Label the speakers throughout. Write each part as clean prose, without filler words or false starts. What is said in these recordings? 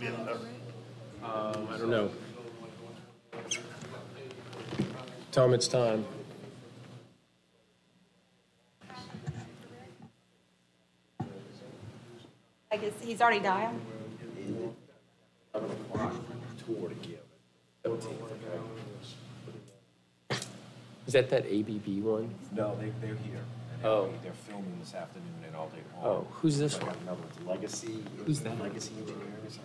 Speaker 1: I don't know. Tell him it's time.
Speaker 2: I guess he's already dialed.
Speaker 1: Is that ABB one?
Speaker 3: No, they're here.
Speaker 1: Oh.
Speaker 3: They're filming this afternoon at All Day Hall.
Speaker 1: Oh, who's this one?
Speaker 3: Another one's Legacy.
Speaker 1: Who's that?
Speaker 3: Legacy Engineers.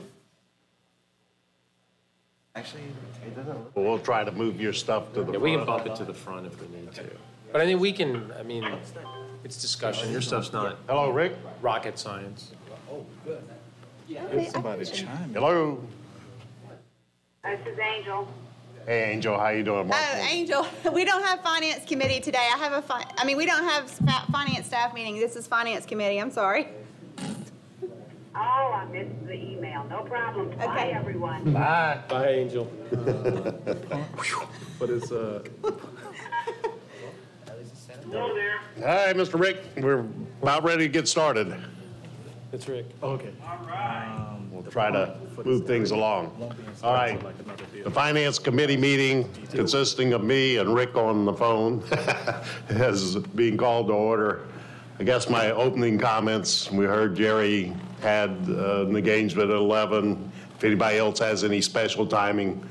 Speaker 3: Actually, it doesn't look.
Speaker 4: We'll try to move your stuff to the front.
Speaker 1: Yeah, we can bump it to the front if we need to. But I think we can, it's discussion. Your stuff's not
Speaker 4: Hello, Rick.
Speaker 1: rocket science.
Speaker 3: Oh, good.
Speaker 5: Somebody chime.
Speaker 4: Hello.
Speaker 6: This is Angel.
Speaker 4: Hey, Angel, how you doing? Mark?
Speaker 2: Oh, Angel, we don't have finance committee today. We don't have finance staff meeting. This is finance committee. I'm sorry.
Speaker 6: Oh, I missed the email. No problem.
Speaker 2: Okay.
Speaker 6: Bye, everyone.
Speaker 4: Bye.
Speaker 1: Bye, Angel.
Speaker 5: What is
Speaker 6: Hello there.
Speaker 4: Hi, Mr. Rick. We're about ready to get started.
Speaker 1: It's Rick.
Speaker 5: okay?
Speaker 4: We'll try to move things along. All right. The Finance Committee meeting, consisting of me and Rick on the phone, is being called to order. I guess my opening comments, we heard Jerry had an engagement at 11. If anybody else has any special timing,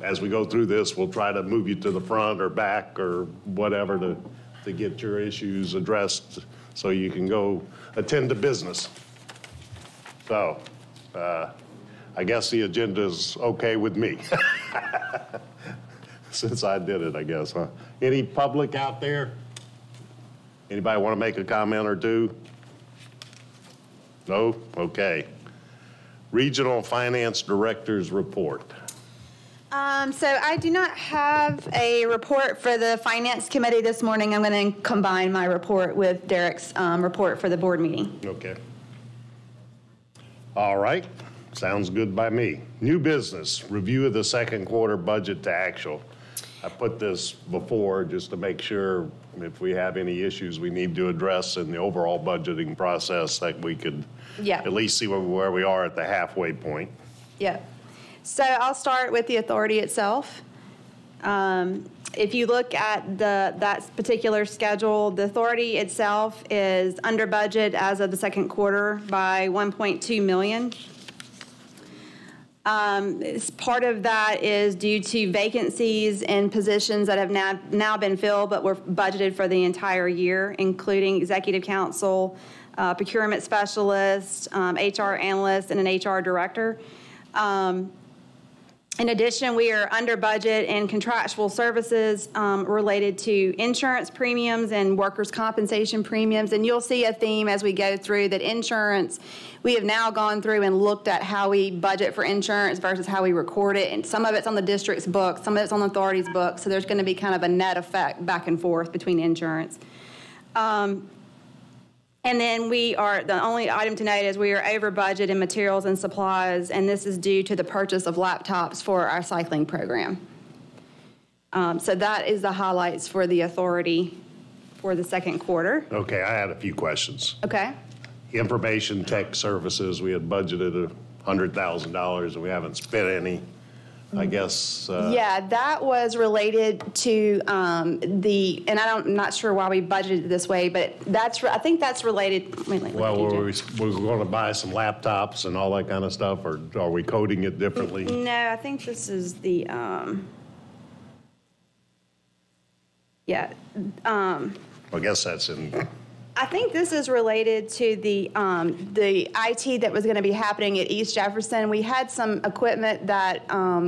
Speaker 4: as we go through this, we'll try to move you to the front or back or whatever to get your issues addressed so you can go attend to business. So, I guess the agenda's okay with me. Since I did it, I guess, huh? Any public out there? Anybody want to make a comment or two? No? Okay. Regional Finance Director's report.
Speaker 2: So I do not have a report for the finance committee this morning. I'm going to combine my report with Derek's report for the board meeting.
Speaker 4: Okay. All right. Sounds good by me. New business, review of the second quarter budget to actual. I put this before just to make sure if we have any issues we need to address in the overall budgeting process that we could at least see where we are at the halfway point.
Speaker 2: Yeah. So I'll start with the authority itself. If you look at that particular schedule, the authority itself is under budget as of the second quarter by $1.2 million. Part of that is due to vacancies in positions that have now been filled but were budgeted for the entire year, including executive counsel, procurement specialist, HR analyst, and an HR director. In addition, we are under budget in contractual services related to insurance premiums and workers' compensation premiums. And you'll see a theme as we go through that insurance, we have now gone through and looked at how we budget for insurance versus how we record it. And some of it's on the district's book, some of it's on the authority's book. So there's going to be kind of a net effect back and forth between insurance. And then the only item to note is we are over budget in materials and supplies, and this is due to the purchase of laptops for our cycling program. So that is the highlights for the authority for the second quarter.
Speaker 4: Okay, I had a few questions.
Speaker 2: Okay.
Speaker 4: Information tech services, we had budgeted $100,000 and we haven't spent any. I guess.
Speaker 2: Yeah, that was related to and I'm not sure why we budgeted it this way, but I think that's related.
Speaker 4: Well, we're going to buy some laptops and all that kind of stuff, or are we coding it differently?
Speaker 2: No, I think this is the,
Speaker 4: I guess that's in.
Speaker 2: I think this is related to the IT that was going to be happening at East Jefferson. We had some equipment that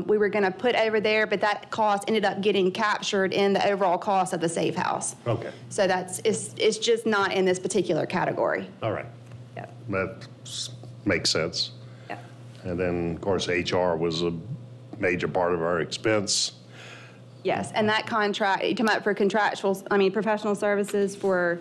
Speaker 2: we were going to put over there, but that cost ended up getting captured in the overall cost of the safe house.
Speaker 4: Okay.
Speaker 2: So it's just not in this particular category.
Speaker 4: All right.
Speaker 2: Yeah.
Speaker 4: That makes sense.
Speaker 2: Yeah.
Speaker 4: And then, of course, HR was a major part of our expense.
Speaker 2: Yes, and that contract, you come up for professional services for.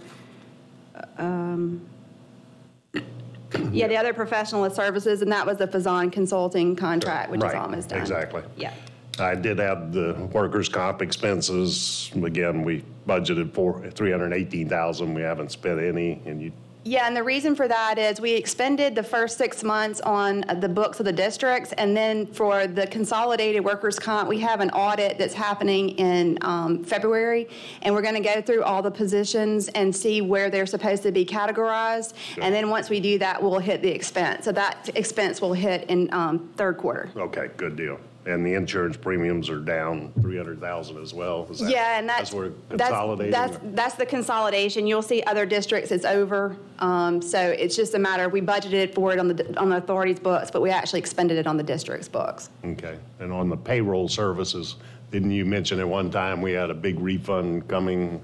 Speaker 2: The other professional services, and that was the Fazan Consulting contract, which is almost done.
Speaker 4: Exactly.
Speaker 2: Yeah.
Speaker 4: I did have the workers' comp expenses. Again, we budgeted for $318,000. We haven't spent any, and you
Speaker 2: Yeah, and the reason for that is we expended the first 6 months on the books of the districts, and then for the consolidated workers' comp, we have an audit that's happening in February, and we're going to go through all the positions and see where they're supposed to be categorized, and then once we do that, we'll hit the expense. So that expense will hit in third quarter.
Speaker 4: Okay, good deal. And the insurance premiums are down 300,000 as well? Is that,
Speaker 2: Yeah, and
Speaker 4: that's where consolidating?
Speaker 2: that's the consolidation. You'll see other districts, it's over. So it's just a matter, we budgeted for it on the authority's books, but we actually expended it on the district's books.
Speaker 4: Okay. And on the payroll services, didn't you mention at one time we had a big refund coming?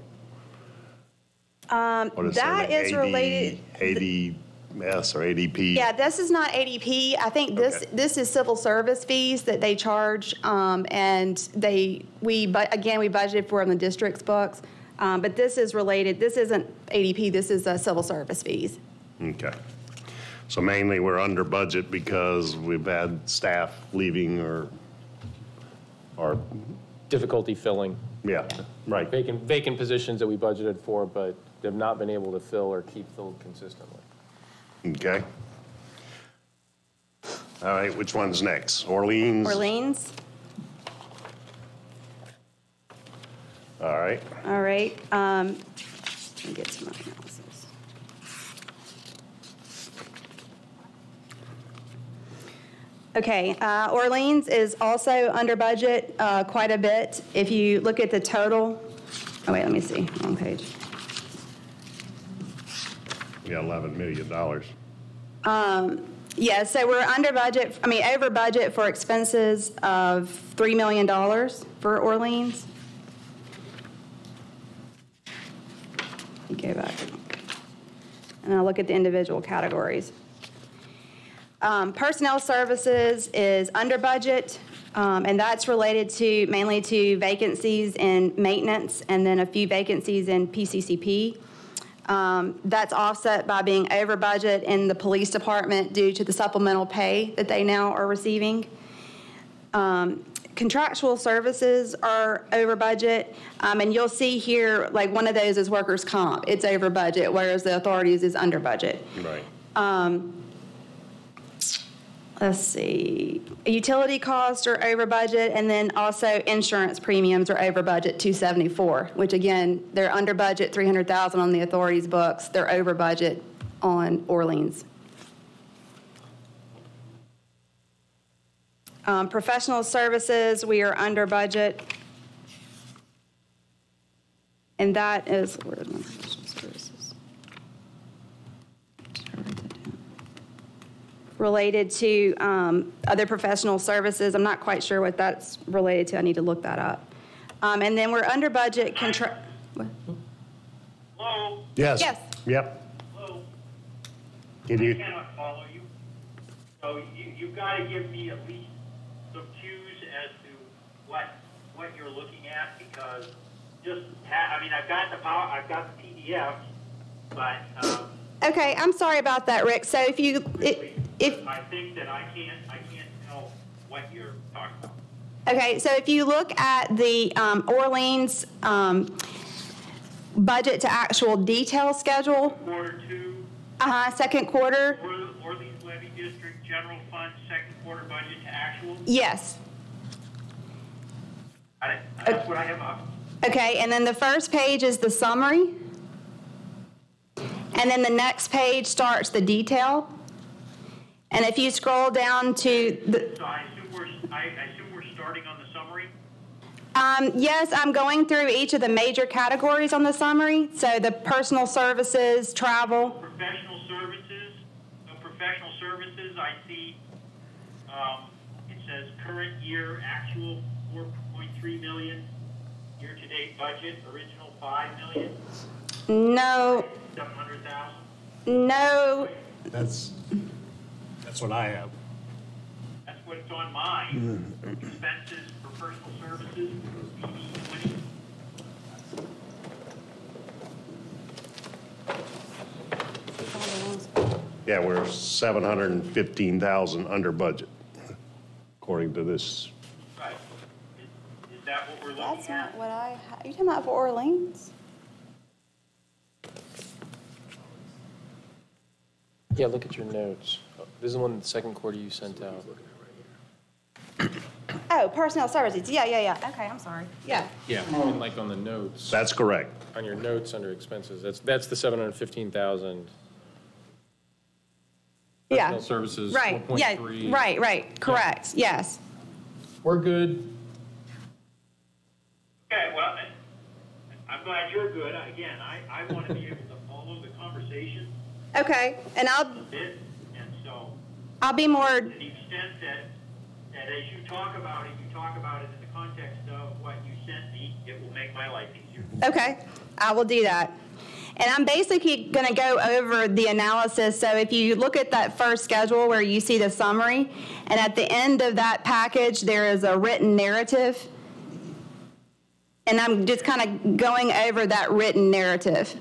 Speaker 2: That is related.
Speaker 4: ADS or ADP?
Speaker 2: Yeah, this is not ADP. I think this is civil service fees that they charge, and we budgeted for it on the district's books. But this is related. This isn't ADP. This is civil service fees.
Speaker 4: Okay. So mainly we're under budget because we've had staff leaving or
Speaker 1: Difficulty filling
Speaker 4: yeah, right.
Speaker 1: vacant positions that we budgeted for, but have not been able to fill or keep filled consistently.
Speaker 4: Okay. All right, which one's next? Orleans?
Speaker 2: Orleans.
Speaker 4: All right.
Speaker 2: All right. Let me get to my analysis. Okay, Orleans is also under budget quite a bit. If you look at the total, oh wait, let me see, wrong page.
Speaker 4: Yeah, $11 million.
Speaker 2: Yeah, so we're under budget, over budget for expenses of $3 million for Orleans. Let me go back. And I'll look at the individual categories. Personnel services is under budget, and that's related mainly to vacancies in maintenance and then a few vacancies in PCCP. That's offset by being over budget in the police department due to the supplemental pay that they now are receiving. Contractual services are over budget, and you'll see here, like one of those is workers' comp. It's over budget, whereas the authorities is under budget.
Speaker 4: Right.
Speaker 2: Let's see. Utility costs are over budget, and then also insurance premiums are over budget, $274, which again, they're under budget, $300,000 on the authorities' books. They're over budget on Orleans. Professional services, we are under budget. And that is, where is my professional services? Related to other professional services. I'm not quite sure what that's related to. I need to look that up. And then we're under budget.
Speaker 6: Hello?
Speaker 4: Yes.
Speaker 2: Yes.
Speaker 4: Yep.
Speaker 6: Hello?
Speaker 4: Can
Speaker 6: I
Speaker 4: you?
Speaker 6: cannot follow you. So you've got to give me at least some cues as to what you're looking at, because I've got the PDF, but
Speaker 2: Okay, I'm sorry about that, Rick. So if you, if
Speaker 6: I think that I can't tell what you're talking about.
Speaker 2: okay, so if you look at the Orleans budget to actual detail schedule,
Speaker 6: Quarter 2,
Speaker 2: second quarter,
Speaker 6: Orleans Levy District General Fund, second quarter budget to actual.
Speaker 2: yes.
Speaker 6: That's what I have up.
Speaker 2: Okay, and then the first page is the summary. And then the next page starts the detail. And if you scroll down to the...
Speaker 6: So I assume we're starting on the summary?
Speaker 2: Yes, I'm going through each of the major categories on the summary. So the personal services, travel.
Speaker 6: Professional services. So professional services, I see it says current year actual 4.3 million. Year-to-date budget, original 5 million.
Speaker 2: No.
Speaker 6: 700,000.
Speaker 2: No.
Speaker 4: That's what I have.
Speaker 6: That's what's on mine. Expenses for personal services, BB 20.
Speaker 4: Yeah, we're 715,000 under budget, according to this.
Speaker 6: Right. Is that what we're looking
Speaker 2: That's
Speaker 6: at?
Speaker 2: not what I... Are you talking about for Orleans?
Speaker 1: Yeah, look at your notes. This is the one, the second quarter you sent out.
Speaker 2: Oh, personnel services, yeah. Okay, I'm sorry. Yeah.
Speaker 1: Yeah, and like on the notes,
Speaker 4: That's correct.
Speaker 1: on your notes under expenses, that's the 715,000.
Speaker 2: Yeah.
Speaker 1: Personnel services,
Speaker 2: Right, yeah,
Speaker 1: 1.3.
Speaker 2: right, correct, yes.
Speaker 1: We're good.
Speaker 6: Okay, well, I'm glad you're good. Again, I want to be able to follow the conversation
Speaker 2: Okay, and
Speaker 6: a bit, and so
Speaker 2: I'll be more,
Speaker 6: to the extent that as you talk about it in the context of what you sent me, it will make my life easier.
Speaker 2: okay, I will do that. And I'm basically going to go over the analysis. So if you look at that first schedule where you see the summary, and at the end of that package, there is a written narrative. And I'm just kind of going over that written narrative.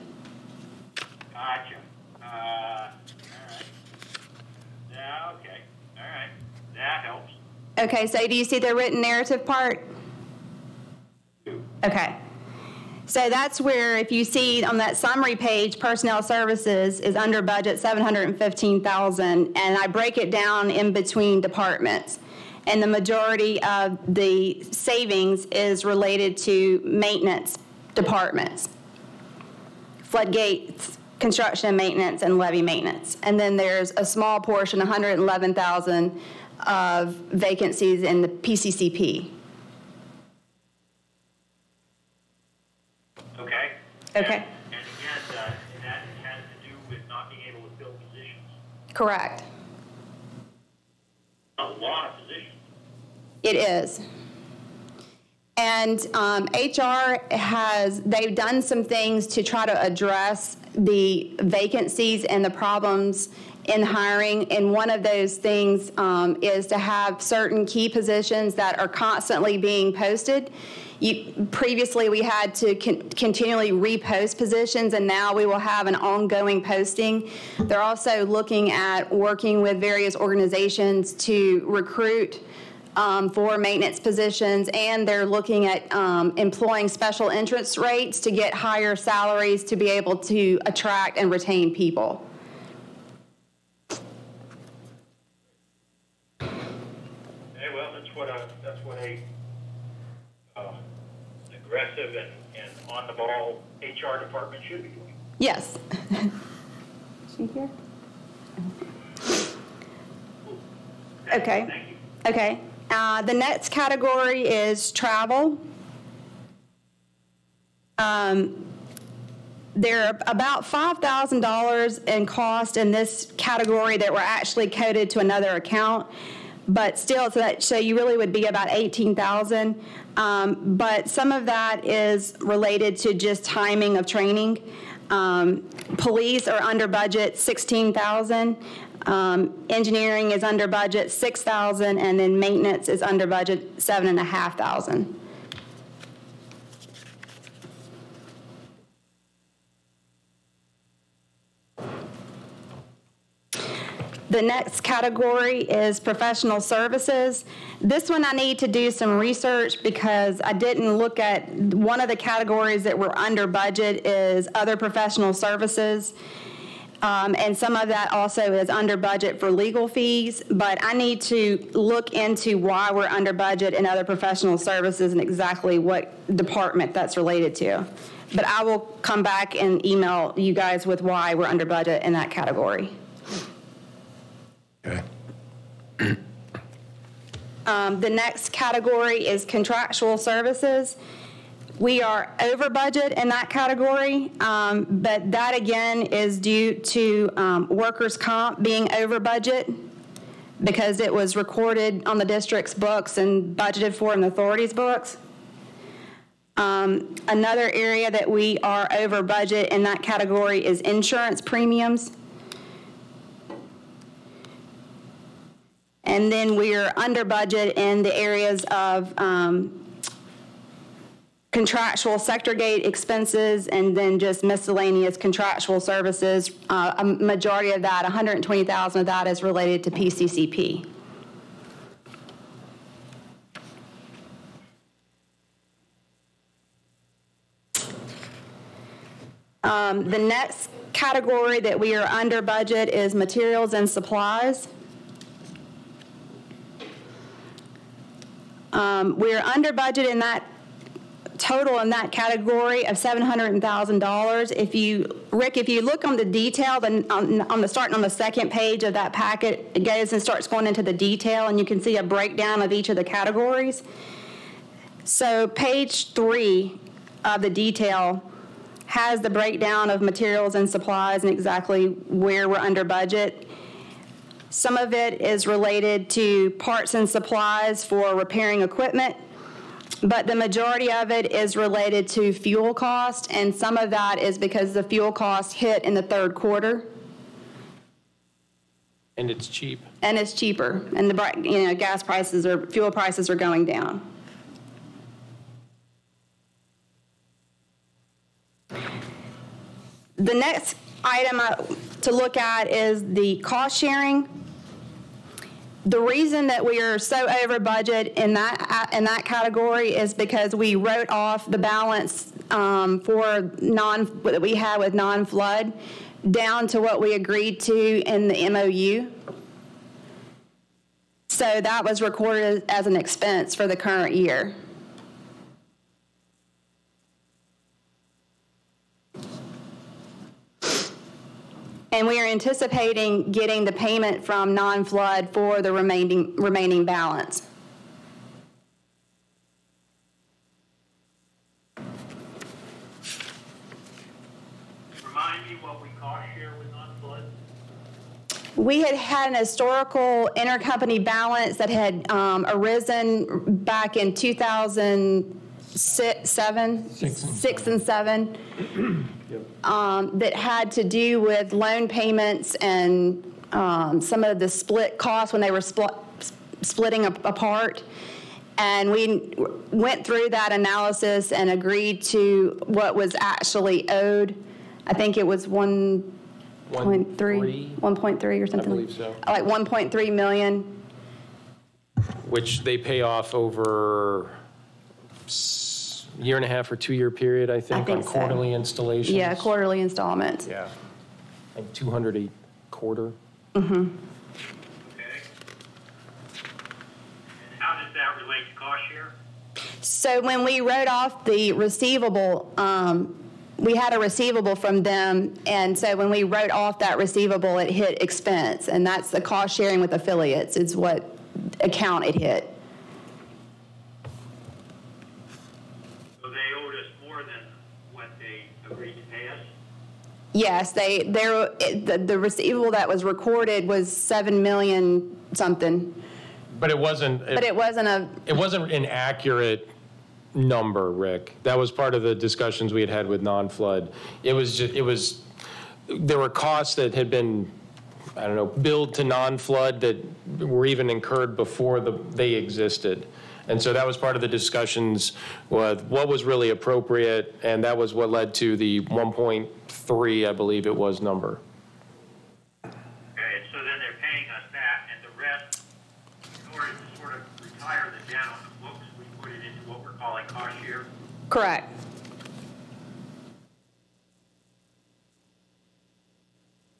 Speaker 6: Gotcha. All right. Yeah, okay. All right. That helps.
Speaker 2: Okay, so do you see the written narrative part? Okay. So that's where, if you see on that summary page, personnel services is under budget 715,000, and I break it down in between departments. And the majority of the savings is related to maintenance departments, floodgates, construction maintenance, and levee maintenance. And then there's a small portion, 111,000, of vacancies in the PCCP.
Speaker 6: Okay.
Speaker 2: Okay.
Speaker 6: And again, that has to do with not being able to fill positions.
Speaker 2: Correct.
Speaker 6: A lot of positions.
Speaker 2: It is. And HR they've done some things to try to address the vacancies and the problems in hiring. And one of those things is to have certain key positions that are constantly being posted. Previously, we had to continually repost positions, and now we will have an ongoing posting. They're also looking at working with various organizations to recruit for maintenance positions, and they're looking at employing special interest rates to get higher salaries to be able to attract and retain people.
Speaker 6: Okay, well, that's what a aggressive and on-the-ball HR department should be doing.
Speaker 2: Yes. Is she here? Okay.
Speaker 6: Thank you.
Speaker 2: Okay. The next category is travel. There are about $5,000 in cost in this category that were actually coded to another account, but still, so you really would be about $18,000. But some of that is related to just timing of training. Police are under budget $16,000. Engineering is under budget $6,000, and then maintenance is under budget $7,500. The next category is professional services. This one I need to do some research because I didn't look at one of the categories that were under budget is other professional services. And some of that also is under budget for legal fees, but I need to look into why we're under budget in other professional services and exactly what department that's related to. But I will come back and email you guys with why we're under budget in that category.
Speaker 4: Okay.
Speaker 2: The next category is contractual services. We are over budget in that category, but that again is due to workers' comp being over budget because it was recorded on the district's books and budgeted for in the authority's books. Another area that we are over budget in that category is insurance premiums. And then we are under budget in the areas of contractual sector gate expenses and then just miscellaneous contractual services. A majority of that, $120,000 of that is related to PCCP. The next category that we are under budget is materials and supplies. We're under budget in that total in that category of $700,000. Rick, if you look on the detail, then starting on the second page of that packet, it goes and starts going into the detail, and you can see a breakdown of each of the categories. So page 3 of the detail has the breakdown of materials and supplies and exactly where we're under budget. Some of it is related to parts and supplies for repairing equipment, but the majority of it is related to fuel cost, and some of that is because the fuel cost hit in the third quarter.
Speaker 1: And it's cheap.
Speaker 2: And it's cheaper, and gas prices or fuel prices are going down. The next item to look at is the cost sharing. The reason that we are so over budget in that category is because we wrote off the balance that we had with non-flood down to what we agreed to in the MOU. So that was recorded as an expense for the current year. And we are anticipating getting the payment from non-flood for the remaining balance.
Speaker 6: Remind me what we cost share with non-flood?
Speaker 2: We had an historical intercompany balance that had arisen back in 2006 and 7. That had to do with loan payments and some of the split costs when they were splitting apart. And we went through that analysis and agreed to what was actually owed. I think it was 1.3 or something.
Speaker 1: I believe so.
Speaker 2: Like 1.3 million.
Speaker 1: Which they pay off over year and a half or 2 year period, I think on
Speaker 2: so.
Speaker 1: quarterly installations.
Speaker 2: Yeah, quarterly installments.
Speaker 1: Yeah. Like 200 a quarter.
Speaker 6: Okay. And how does that relate to cost share?
Speaker 2: So when we wrote off the receivable, we had a receivable from them, and so when we wrote off that receivable, it hit expense, and that's the cost sharing with affiliates is what account it hit.
Speaker 6: So they owed us more than what they agreed to pay us?
Speaker 2: Yes, the receivable that was recorded was $7 million something.
Speaker 1: But it wasn't.
Speaker 2: It wasn't
Speaker 1: an accurate number, Rick. That was part of the discussions we had with non-flood. There were costs that had been, billed to non-flood that were even incurred before they existed. And so that was part of the discussions with what was really appropriate, and that was what led to the 1.3, I believe it was, number.
Speaker 6: Okay, so then they're paying us that, and the rest, in order to sort of retire the debt on the books, we put it into what we're calling cost share.
Speaker 2: correct.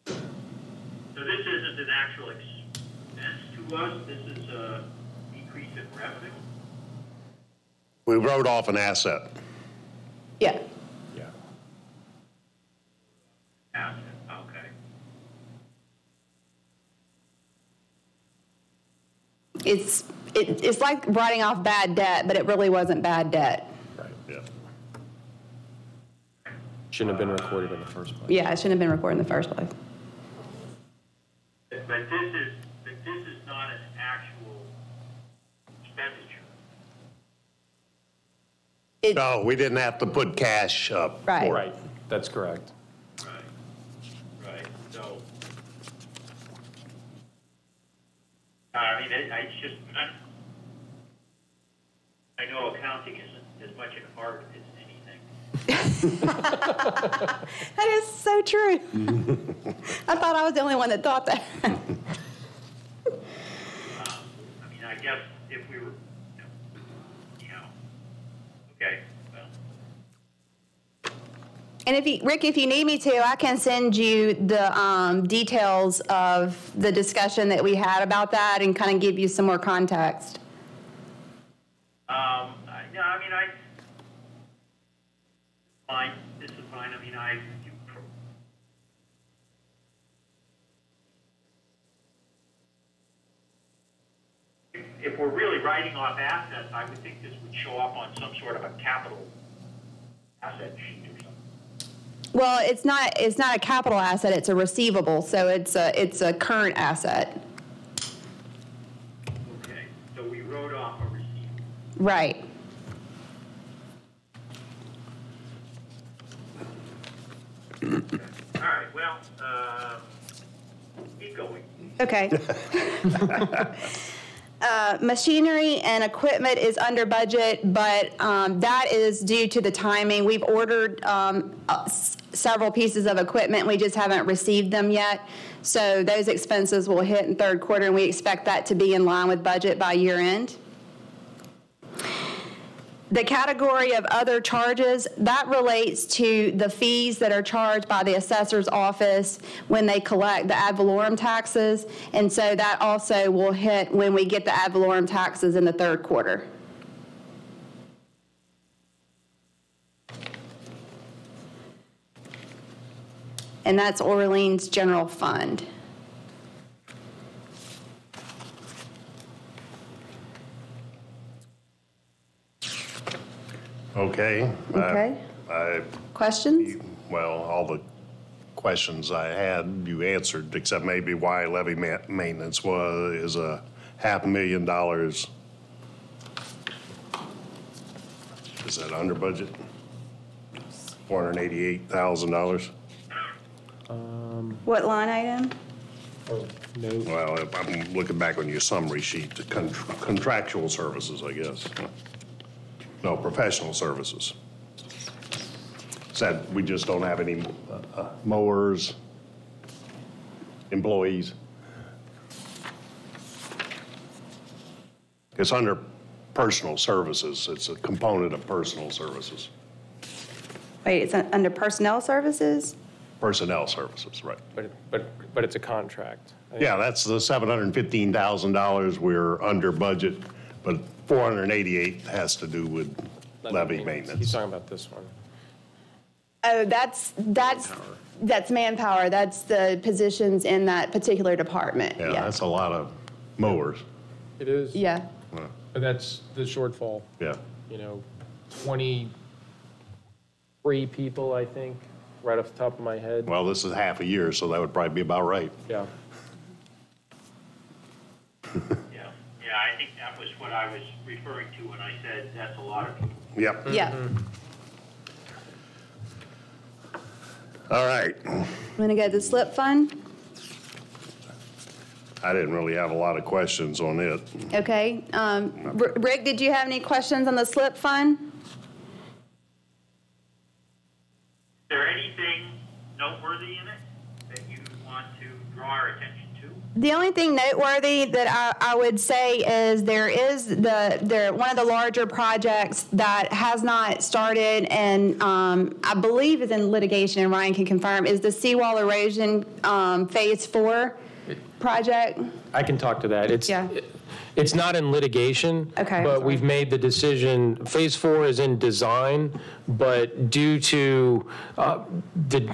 Speaker 6: So this isn't an actual expense to us, this is a decrease in revenue?
Speaker 4: We wrote off an asset.
Speaker 2: Yeah.
Speaker 1: Yeah.
Speaker 6: Asset, okay.
Speaker 2: It's like writing off bad debt, but it really wasn't bad debt.
Speaker 4: Right, yeah.
Speaker 1: Shouldn't have been recorded in the first place.
Speaker 2: Yeah, it shouldn't have been recorded in the first place.
Speaker 6: But this is not an actual expenditure.
Speaker 4: No, we didn't have to put cash up.
Speaker 2: Right.
Speaker 1: Right, that's correct.
Speaker 6: Right, so. I mean, it's just, I know accounting isn't as much an art as anything.
Speaker 2: That is so true. I thought I was the only one that thought that.
Speaker 6: I mean, I guess if we were, okay, well.
Speaker 2: And Rick, if you need me to, I can send you the details of the discussion that we had about that and kind of give you some more context.
Speaker 6: No, I mean, fine. This is fine. I mean, if we're really writing off assets, I would think this would show up on some sort of a capital asset sheet or something.
Speaker 2: Well, it's not a capital asset, it's a receivable, so it's a current asset.
Speaker 6: Okay, so we wrote off a receivable.
Speaker 2: Right.
Speaker 6: All right, well, keep going.
Speaker 2: Okay. Machinery and equipment is under budget, but that is due to the timing. We've ordered several pieces of equipment. We just haven't received them yet. So those expenses will hit in third quarter, and we expect that to be in line with budget by year end. The category of other charges, that relates to the fees that are charged by the assessor's office when they collect the ad valorem taxes. And so that also will hit when we get the ad valorem taxes in the third quarter. And that's Orleans General Fund.
Speaker 4: Okay.
Speaker 2: Okay. Questions?
Speaker 4: Well, all the questions I had, you answered, except maybe why levy maintenance is a $500,000. Is that under budget? $488,000?
Speaker 2: What line item?
Speaker 1: No.
Speaker 4: Well, I'm looking back on your summary sheet, the contractual services, I guess. No, professional services. Said we just don't have any mowers, employees. It's under personal services. It's a component of personal services.
Speaker 2: Wait, it's under personnel services?
Speaker 4: Personnel services, right.
Speaker 1: But it's a contract.
Speaker 4: Yeah, that's the $715,000 we're under budget, but 488 has to do with levy maintenance.
Speaker 1: He's talking about this one.
Speaker 2: Oh, that's manpower. That's the positions in that particular department.
Speaker 4: Yeah, that's a lot of mowers.
Speaker 1: It is.
Speaker 2: Yeah.
Speaker 1: But that's the shortfall.
Speaker 4: Yeah.
Speaker 1: 23 people, I think, right off the top of my head.
Speaker 4: Well, this is half a year, so that would probably be about right.
Speaker 1: Yeah.
Speaker 6: Yeah, I think that was what I was referring to when I said that's a lot of people.
Speaker 4: Yep.
Speaker 2: Yeah.
Speaker 4: All right.
Speaker 2: I'm going to go to the slip fund.
Speaker 4: I didn't really have a lot of questions on it.
Speaker 2: Okay. Rick, did you have any questions on the slip fund?
Speaker 6: Is there anything noteworthy in it that you want to draw our attention to?
Speaker 2: The only thing noteworthy that I would say is there is one of the larger projects that has not started and I believe is in litigation, and Ryan can confirm, is the seawall erosion phase 4 project.
Speaker 1: I can talk to that. It's not in litigation,
Speaker 2: Okay,
Speaker 1: but
Speaker 2: sorry.
Speaker 1: we've made the decision. Phase 4 is in design, but due to the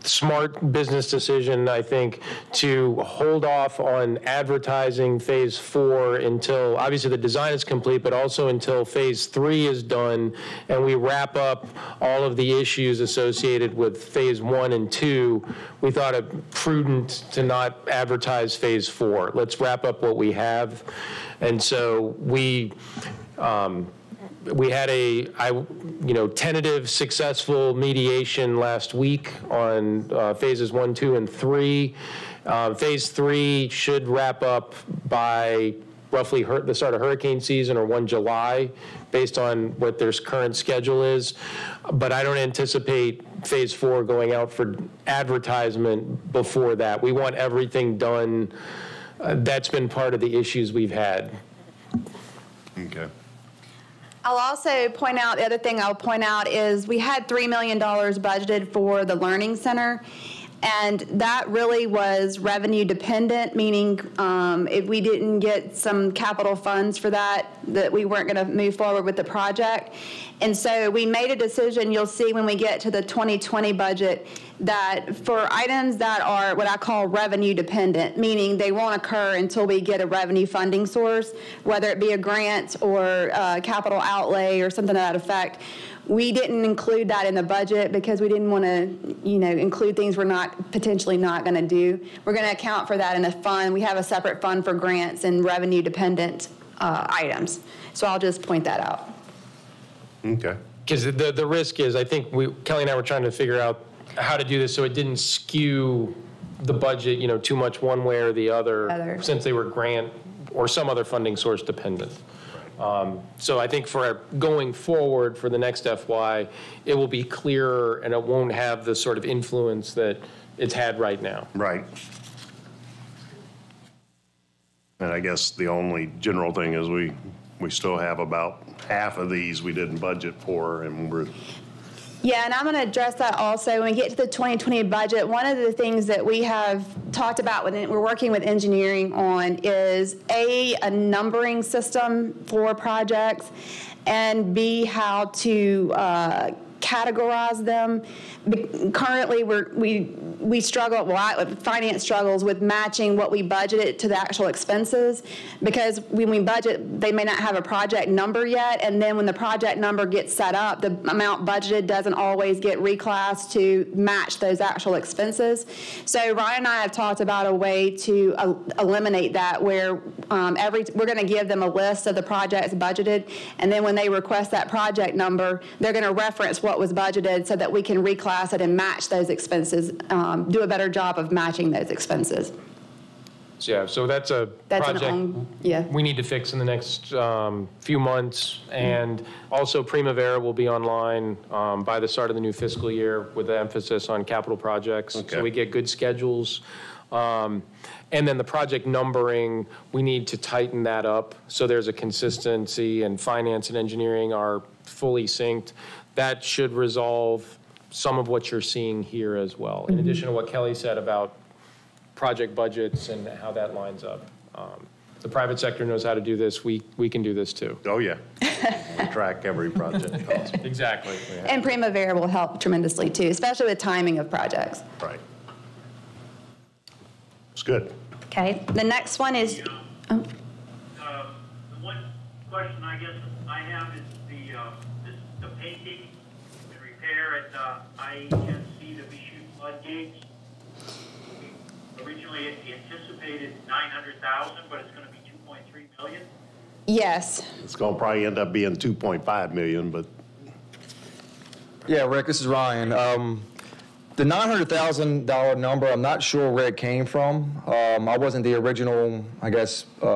Speaker 1: smart business decision, I think, to hold off on advertising phase 4 until, obviously the design is complete, but also until phase 3 is done and we wrap up all of the issues associated with phase 1 and 2, we thought it prudent to not advertise phase 4. Let's wrap up what we have. And so we had a tentative successful mediation last week on phases 1, 2, and 3. Phase 3 should wrap up by roughly the start of hurricane season or 1 July, based on what their current schedule is. But I don't anticipate phase 4 going out for advertisement before that. We want everything done. That's been part of the issues we've had.
Speaker 4: Okay.
Speaker 2: I'll also point out, the other thing I'll point out is we had $3 million budgeted for the Learning Center. And that really was revenue dependent, meaning if we didn't get some capital funds for that we weren't going to move forward with the project. And so we made a decision, you'll see when we get to the 2020 budget, that for items that are what I call revenue dependent, meaning they won't occur until we get a revenue funding source, whether it be a grant or capital outlay or something to that effect. We didn't include that in the budget because we didn't want to, include things we're potentially not going to do. We're going to account for that in a fund. We have a separate fund for grants and revenue-dependent items. So I'll just point that out.
Speaker 4: Okay.
Speaker 1: Because the risk is, I think Kelly and I were trying to figure out how to do this so it didn't skew the budget, too much one way or the other. Since they were grant or some other funding source dependent. So I think for going forward for the next FY, it will be clearer and it won't have the sort of influence that it's had right now.
Speaker 4: Right. And I guess the only general thing is we still have about half of these we didn't budget for, and we're...
Speaker 2: Yeah, and I'm going to address that also. When we get to the 2020 budget, one of the things that we have talked about, we're working with engineering on, is A, a numbering system for projects, and B, how to categorize them. Currently, we struggle, finance struggles with matching what we budgeted to the actual expenses, because when we budget, they may not have a project number yet, and then when the project number gets set up, the amount budgeted doesn't always get reclassed to match those actual expenses. So Ryan and I have talked about a way to eliminate that, where we're going to give them a list of the projects budgeted, and then when they request that project number, they're going to reference what was budgeted so that we can reclass it and match those expenses, do a better job of matching those expenses.
Speaker 1: So that's a project we need to fix in the next few months. And also Primavera will be online by the start of the new fiscal year with the emphasis on capital projects. Okay. So we get good schedules. And then the project numbering, we need to tighten that up so there's a consistency, and finance and engineering are fully synced. That should resolve some of what you're seeing here as well, in addition to what Kelly said about project budgets and how that lines up. The private sector knows how to do this. We can do this too.
Speaker 4: Oh, yeah. We track every project cost.
Speaker 1: Exactly.
Speaker 2: And Primavera will help tremendously too, especially with timing of projects.
Speaker 4: Right. It's good.
Speaker 2: Okay. The next one is...
Speaker 6: The one question I guess I have is the painting and repair at IHSC, the Michoud floodgates. Originally anticipated $900,000, but it's going to be $2.3 million.
Speaker 2: Yes.
Speaker 4: It's going to probably end up being 2.5 million, but.
Speaker 5: Yeah, Rick, this is Ryan. The $900,000 number, I'm not sure where it came from. I wasn't the original,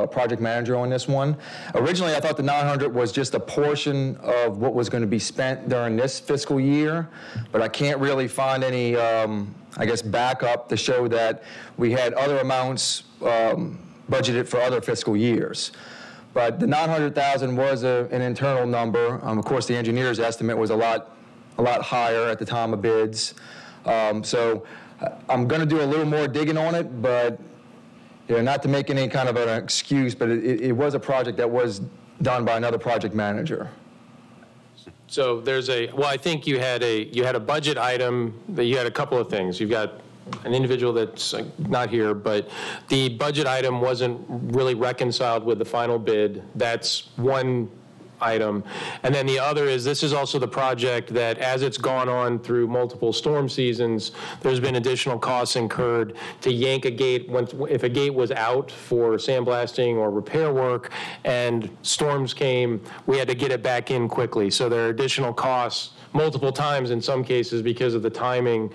Speaker 5: project manager on this one. Originally, I thought the 900 was just a portion of what was going to be spent during this fiscal year, but I can't really find any, backup to show that we had other amounts budgeted for other fiscal years. But the 900,000 was an internal number. Of course, the engineer's estimate was a lot higher at the time of bids. So I'm going to do a little more digging on it, but not to make any kind of an excuse, but it was a project that was done by another project manager.
Speaker 1: So I think you had a budget item that you had a couple of things. You've got an individual that's not here, but the budget item wasn't really reconciled with the final bid. That's one item. And then the other is, this is also the project that, as it's gone on through multiple storm seasons, there's been additional costs incurred to yank a gate if a gate was out for sandblasting or repair work and storms came, we had to get it back in quickly. So there are additional costs multiple times in some cases because of the timing.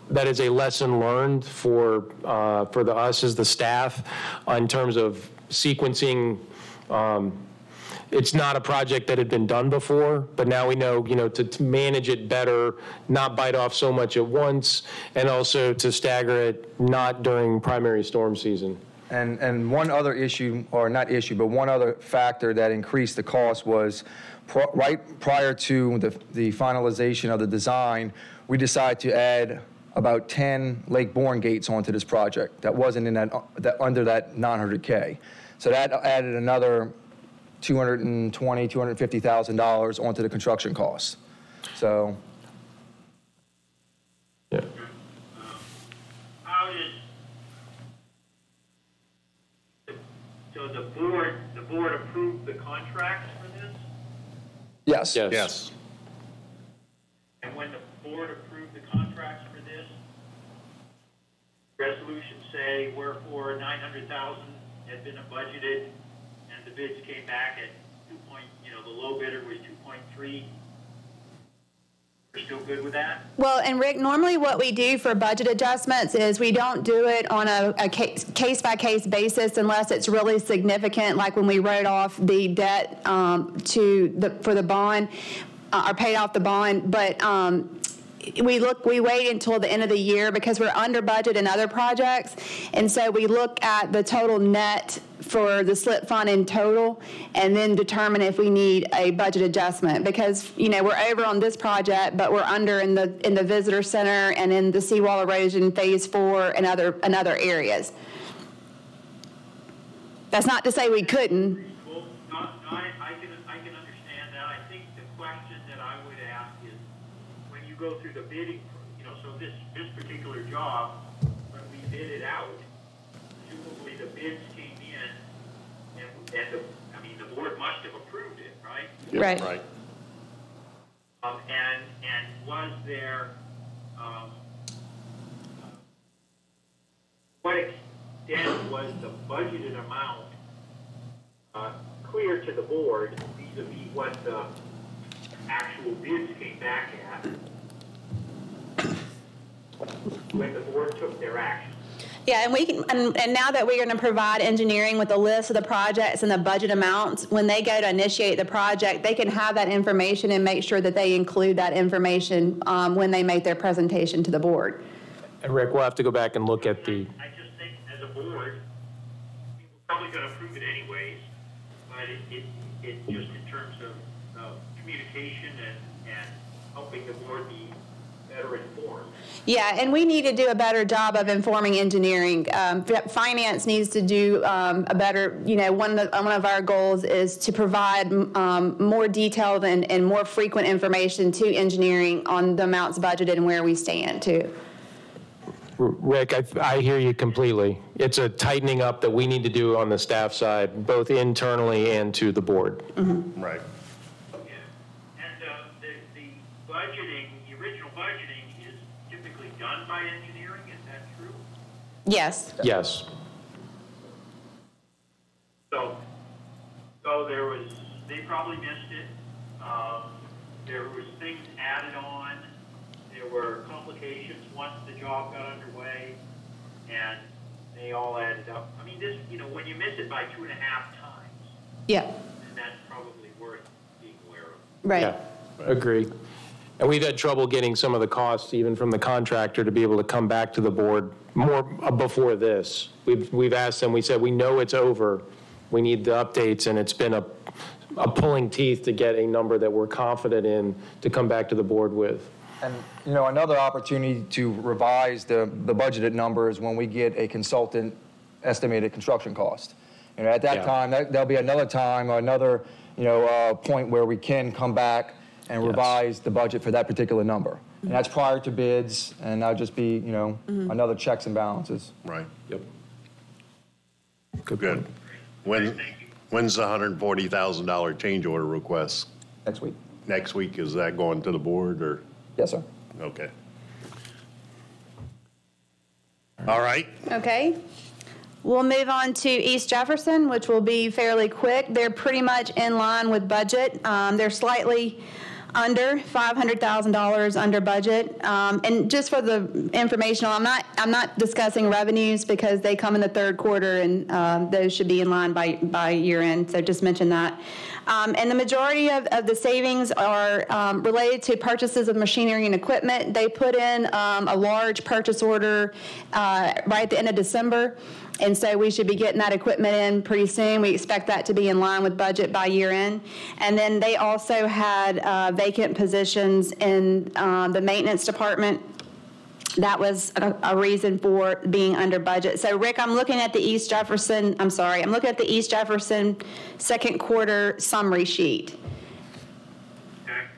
Speaker 1: That is a lesson learned for us as the staff in terms of sequencing. It's not a project that had been done before, but now we know, to manage it better, not bite off so much at once, and also to stagger it not during primary storm season.
Speaker 5: And one other issue, or not issue, but one other factor that increased the cost was right prior to the finalization of the design, we decided to add about 10 Lake Bourne gates onto this project. That wasn't in that under that 900K. So that added another $220,000, $250,000 onto the construction costs. So.
Speaker 1: Yeah.
Speaker 6: How did, so the board approved the contracts for this?
Speaker 5: Yes.
Speaker 1: Yes.
Speaker 4: Yes.
Speaker 6: And when the board approved the contracts for this, resolution say wherefore 900,000 had been budgeted, and the bids came back at the low bidder was 2.3. We're still good with that?
Speaker 2: Well, and Rick, normally what we do for budget adjustments is we don't do it on a case-by-case basis unless it's really significant, like when we wrote off the debt for the bond, or paid off the bond. But we wait until the end of the year because we're under budget in other projects, and so we look at the total net for the slip fund in total, and then determine if we need a budget adjustment, because we're over on this project, but we're under in the visitor center and in the seawall erosion phase 4 and other areas. That's not to say we couldn't.
Speaker 6: Well, I can understand that. I think the question that I would ask is, when you go through the bidding, so this particular job, when we bid it out, presumably the bids came in, and the board must have approved it, right?
Speaker 4: Yep,
Speaker 2: Right.
Speaker 4: Right.
Speaker 6: And was there, what extent was the budgeted amount clear to the board vis-a-vis what the actual bids came back at when the board took their action?
Speaker 2: Yeah, and we can, and now that we're going to provide engineering with a list of the projects and the budget amounts, when they go to initiate the project, they can have that information and make sure that they include that information when they make their presentation to the board.
Speaker 1: And Rick, we'll have to go back and look at the.
Speaker 6: I just think as a board, we're probably going to approve it anyways, but it just in terms of communication and helping the board be better informed.
Speaker 2: Yeah, and we need to do a better job of informing engineering. Finance needs to do a better, one of our goals is to provide more detailed and more frequent information to engineering on the amounts budgeted and where we stand too.
Speaker 1: Rick, I hear you completely. It's a tightening up that we need to do on the staff side, both internally and to the board.
Speaker 2: Mm-hmm.
Speaker 4: Right.
Speaker 6: Yeah. And the budgeting, the original budgeting is typically done by engineering, is that true?
Speaker 2: Yes.
Speaker 1: Yes.
Speaker 6: So they probably missed it. There was things added on. There were complications once the job got underway, and they all added up. I mean, this, when you miss it by 2.5 times,
Speaker 2: Yeah.
Speaker 6: then that's probably worth being aware of.
Speaker 2: Right.
Speaker 1: Yeah, agree. And we've had trouble getting some of the costs, even from the contractor, to be able to come back to the board more before this. We've asked them, we said, we know it's over. We need the updates, and it's been a pulling teeth to get a number that we're confident in to come back to the board with.
Speaker 5: And, another opportunity to revise the budgeted numbers when we get a consultant estimated construction cost. At that time, there'll be another time or another, point where we can come back and revise the budget for that particular number. And that's prior to bids, and that'll just be, another checks and balances.
Speaker 4: Right.
Speaker 1: Yep.
Speaker 4: Good. When's the $140,000 change order request?
Speaker 5: Next week.
Speaker 4: Next week, is that going to the board or?
Speaker 5: Yes, sir.
Speaker 4: Okay. All right.
Speaker 2: Okay. We'll move on to East Jefferson, which will be fairly quick. They're pretty much in line with budget. They're slightly under $500,000 under budget. And just for the informational, I'm not discussing revenues because they come in the third quarter, and those should be in line by year end. So just mention that. And the majority of the savings are related to purchases of machinery and equipment. They put in a large purchase order right at the end of December. And so we should be getting that equipment in pretty soon. We expect that to be in line with budget by year end. And then they also had vacant positions in the maintenance department. That was a reason for being under budget. So Rick, I'm looking at the East Jefferson second quarter summary sheet.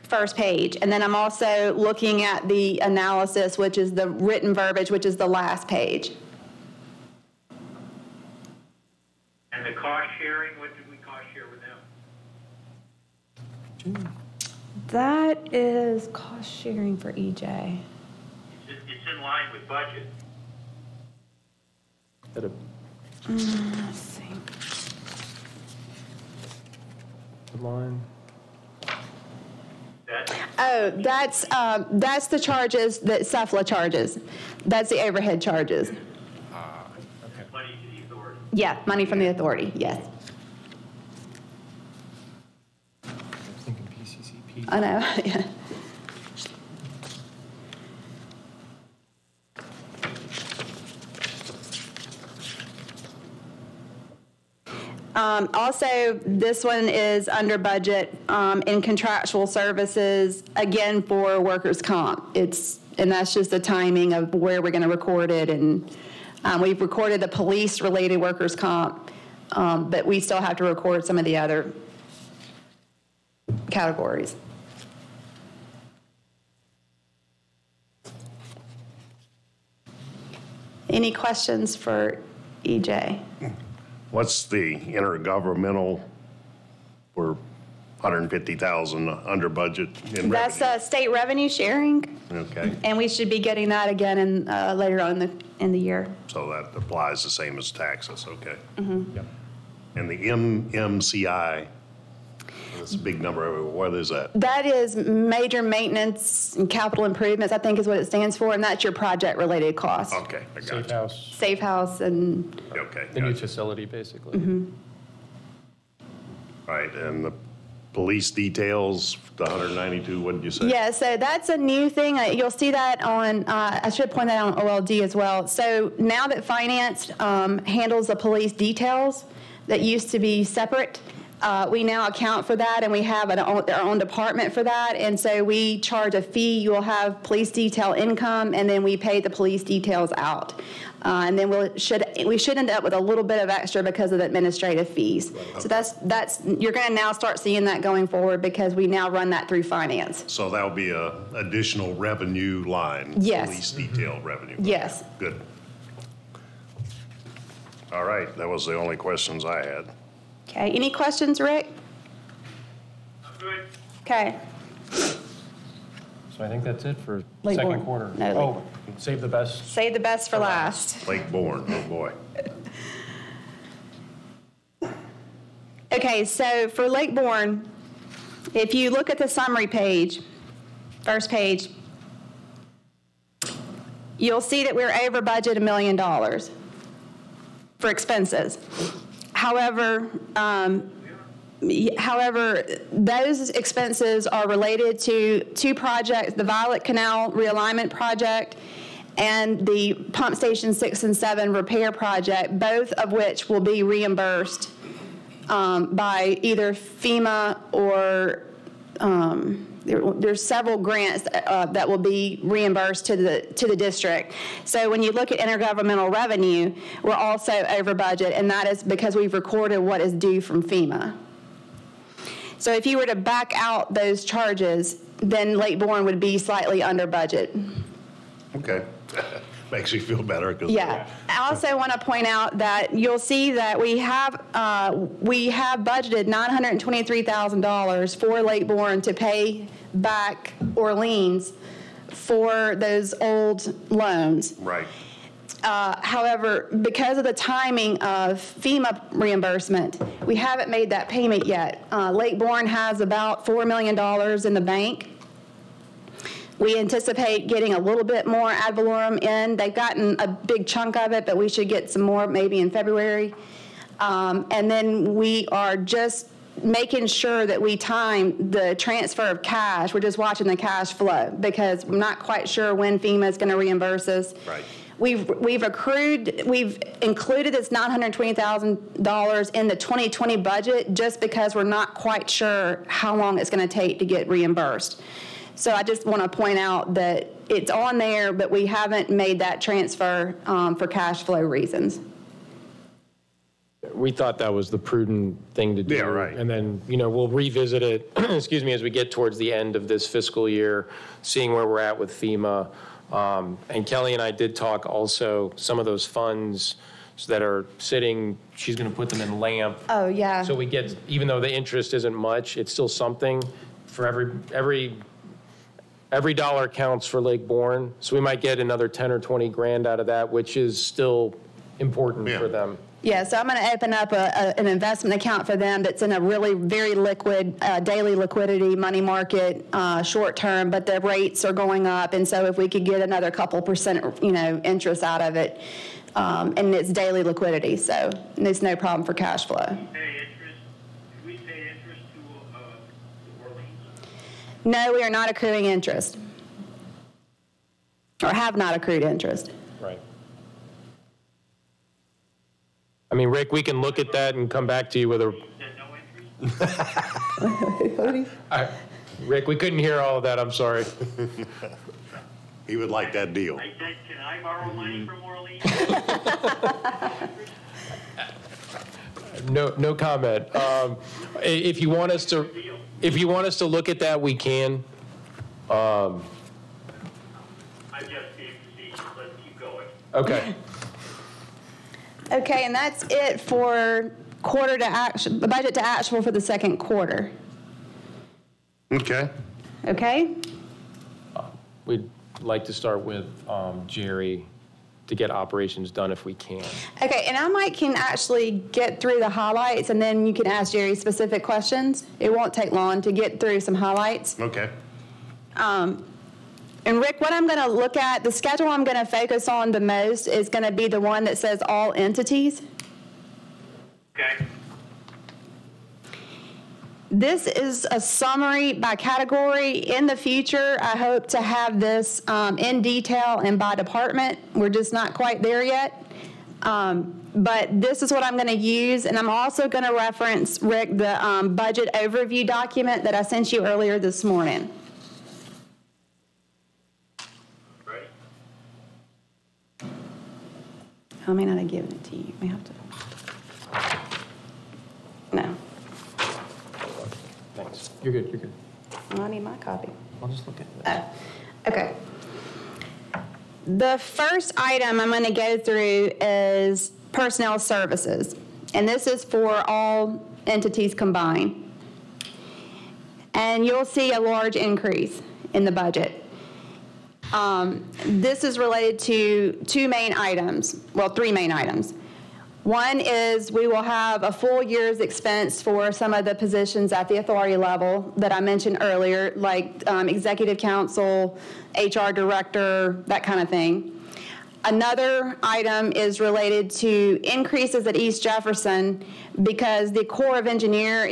Speaker 2: First page. And then I'm also looking at the analysis, which is the written verbiage, which is the last page.
Speaker 6: And the cost sharing, what did we cost share with them?
Speaker 2: That is cost sharing for EJ.
Speaker 6: It's in line with budget.
Speaker 2: Let's see.
Speaker 1: Line.
Speaker 2: Oh, that's the charges that SEFLA charges. That's the overhead charges.
Speaker 6: Money to the authority.
Speaker 2: Yeah, money from the authority, yes.
Speaker 1: I was thinking PCCP.
Speaker 2: I know, yeah. Also, this one is under budget in contractual services, again, for workers' comp. And that's just the timing of where we're going to record it. And we've recorded the police-related workers' comp, but we still have to record some of the other categories. Any questions for EJ?
Speaker 4: What's the intergovernmental for 150,000 under budget in
Speaker 2: That's
Speaker 4: revenue?
Speaker 2: state revenue sharing,
Speaker 4: Okay,
Speaker 2: and we should be getting that again in, later on in the year.
Speaker 4: so that applies the same as taxes, okay.
Speaker 2: Mm-hmm.
Speaker 1: Yep.
Speaker 4: And the MMCI, that's a big number, what is that?
Speaker 2: That is major maintenance and capital improvements, I think is what it stands for, and that's your project-related costs.
Speaker 4: Okay, I got
Speaker 1: Safe
Speaker 4: you.
Speaker 1: house,
Speaker 2: Safe house and,
Speaker 4: Okay,
Speaker 1: the new
Speaker 4: gotcha.
Speaker 1: facility, basically.
Speaker 2: Mm-hmm.
Speaker 4: Right, and the police details, the 192, what did you say?
Speaker 2: yeah, so that's a new thing. You'll see that on, I should point that out on OLD as well. So now that finance handles the police details that used to be separate, we now account for that, and we have our own department for that. And so we charge a fee. You'll have police detail income, and then we pay the police details out. And then we should end up with a little bit of extra because of the administrative fees. So that's you're going to now start seeing that going forward because we now run that through finance.
Speaker 4: So that'll be a additional revenue line?
Speaker 2: Yes.
Speaker 4: Police detail revenue?
Speaker 2: Yes.
Speaker 4: Good. All right, that was the only questions I had.
Speaker 2: Okay. Any questions, Rick?
Speaker 6: I'm good.
Speaker 2: Okay.
Speaker 1: So I think that's it for
Speaker 2: Late
Speaker 1: second
Speaker 2: Warren.
Speaker 1: quarter.
Speaker 2: No,
Speaker 1: Oh, save the best.
Speaker 2: Save the best for last.
Speaker 4: Lake Bourne, oh boy.
Speaker 2: Okay, so for Lake Bourne, if you look at the summary page, first page, you'll see that we're over budget $1 million for expenses. However, those expenses are related to two projects, the Violet Canal Realignment Project and the Pump Station 6 and 7 repair project, both of which will be reimbursed by either FEMA or there's several grants that will be reimbursed to the district. So when you look at intergovernmental revenue, we're also over budget, and that is because we've recorded what is due from FEMA. So if you were to back out those charges, then Lake Bourne would be slightly under budget.
Speaker 4: Okay. Makes me feel better.
Speaker 2: Yeah. I also want to point out that you'll see that we have budgeted $923,000 for Lake Bourne to pay back Orleans for those old loans.
Speaker 4: Right.
Speaker 2: However, because of the timing of FEMA reimbursement, we haven't made that payment yet. Lake Bourne has about $4 million in the bank. We anticipate getting a little bit more ad valorem in. They've gotten a big chunk of it, but we should get some more maybe in February. And then we are just making sure that we time the transfer of cash. We're just watching the cash flow because we're not quite sure when FEMA is going to reimburse us.
Speaker 4: Right.
Speaker 2: We've included this $920,000 in the 2020 budget just because we're not quite sure how long it's going to take to get reimbursed. So I just want to point out that it's on there, but we haven't made that transfer for cash flow reasons.
Speaker 1: We thought that was the prudent thing to do.
Speaker 4: Yeah, right.
Speaker 1: And then, we'll revisit it, excuse me, as we get towards the end of this fiscal year, seeing where we're at with FEMA. And Kelly and I did talk also, some of those funds that are sitting, she's going to put them in LAMP.
Speaker 2: Oh, yeah.
Speaker 1: So we get, even though the interest isn't much, it's still something for every dollar counts for Lake Bourne. So we might get another 10 or 20 grand out of that, which is still important for them.
Speaker 2: Yeah, so I'm going to open up an investment account for them that's in a really very liquid, daily liquidity money market, short term, but the rates are going up. And so if we could get another couple percent, interest out of it, and it's daily liquidity, so there's no problem for cash flow.
Speaker 6: Do we pay interest to Orleans?
Speaker 2: No, we are not accruing interest, or have not accrued interest.
Speaker 1: Right. I mean, Rick, we can look at that and come back to you with a...
Speaker 6: You said no interest?
Speaker 1: Rick, we couldn't hear all of that, I'm sorry.
Speaker 4: He would like that deal.
Speaker 6: I said, can I borrow money from Orleans?
Speaker 1: No comment. If you want us to look at that, we can.
Speaker 6: I'm just being facetious. Let's keep going.
Speaker 1: Okay.
Speaker 2: Okay, and that's it for the budget to actual for the second quarter.
Speaker 4: Okay.
Speaker 2: Okay?
Speaker 1: We'd like to start with Jerry to get operations done if we can.
Speaker 2: Okay, and I can actually get through the highlights, and then you can ask Jerry specific questions. It won't take long to get through some highlights.
Speaker 4: Okay.
Speaker 2: And Rick, what I'm going to look at, the schedule I'm going to focus on the most is going to be the one that says all entities.
Speaker 6: Okay.
Speaker 2: This is a summary by category. In the future, I hope to have this in detail and by department. We're just not quite there yet. But this is what I'm going to use. And I'm also going to reference, Rick, the budget overview document that I sent you earlier this morning. I may not have given it to you. We have to. No.
Speaker 1: Thanks. You're good.
Speaker 2: I need my copy.
Speaker 1: I'll just look at it.
Speaker 2: Oh, okay. The first item I'm going to go through is personnel services. And this is for all entities combined. And you'll see a large increase in the budget. This is related to three main items. One is we will have a full year's expense for some of the positions at the authority level that I mentioned earlier, like executive counsel, HR director, that kind of thing. Another item is related to increases at East Jefferson because the Corps of Engineers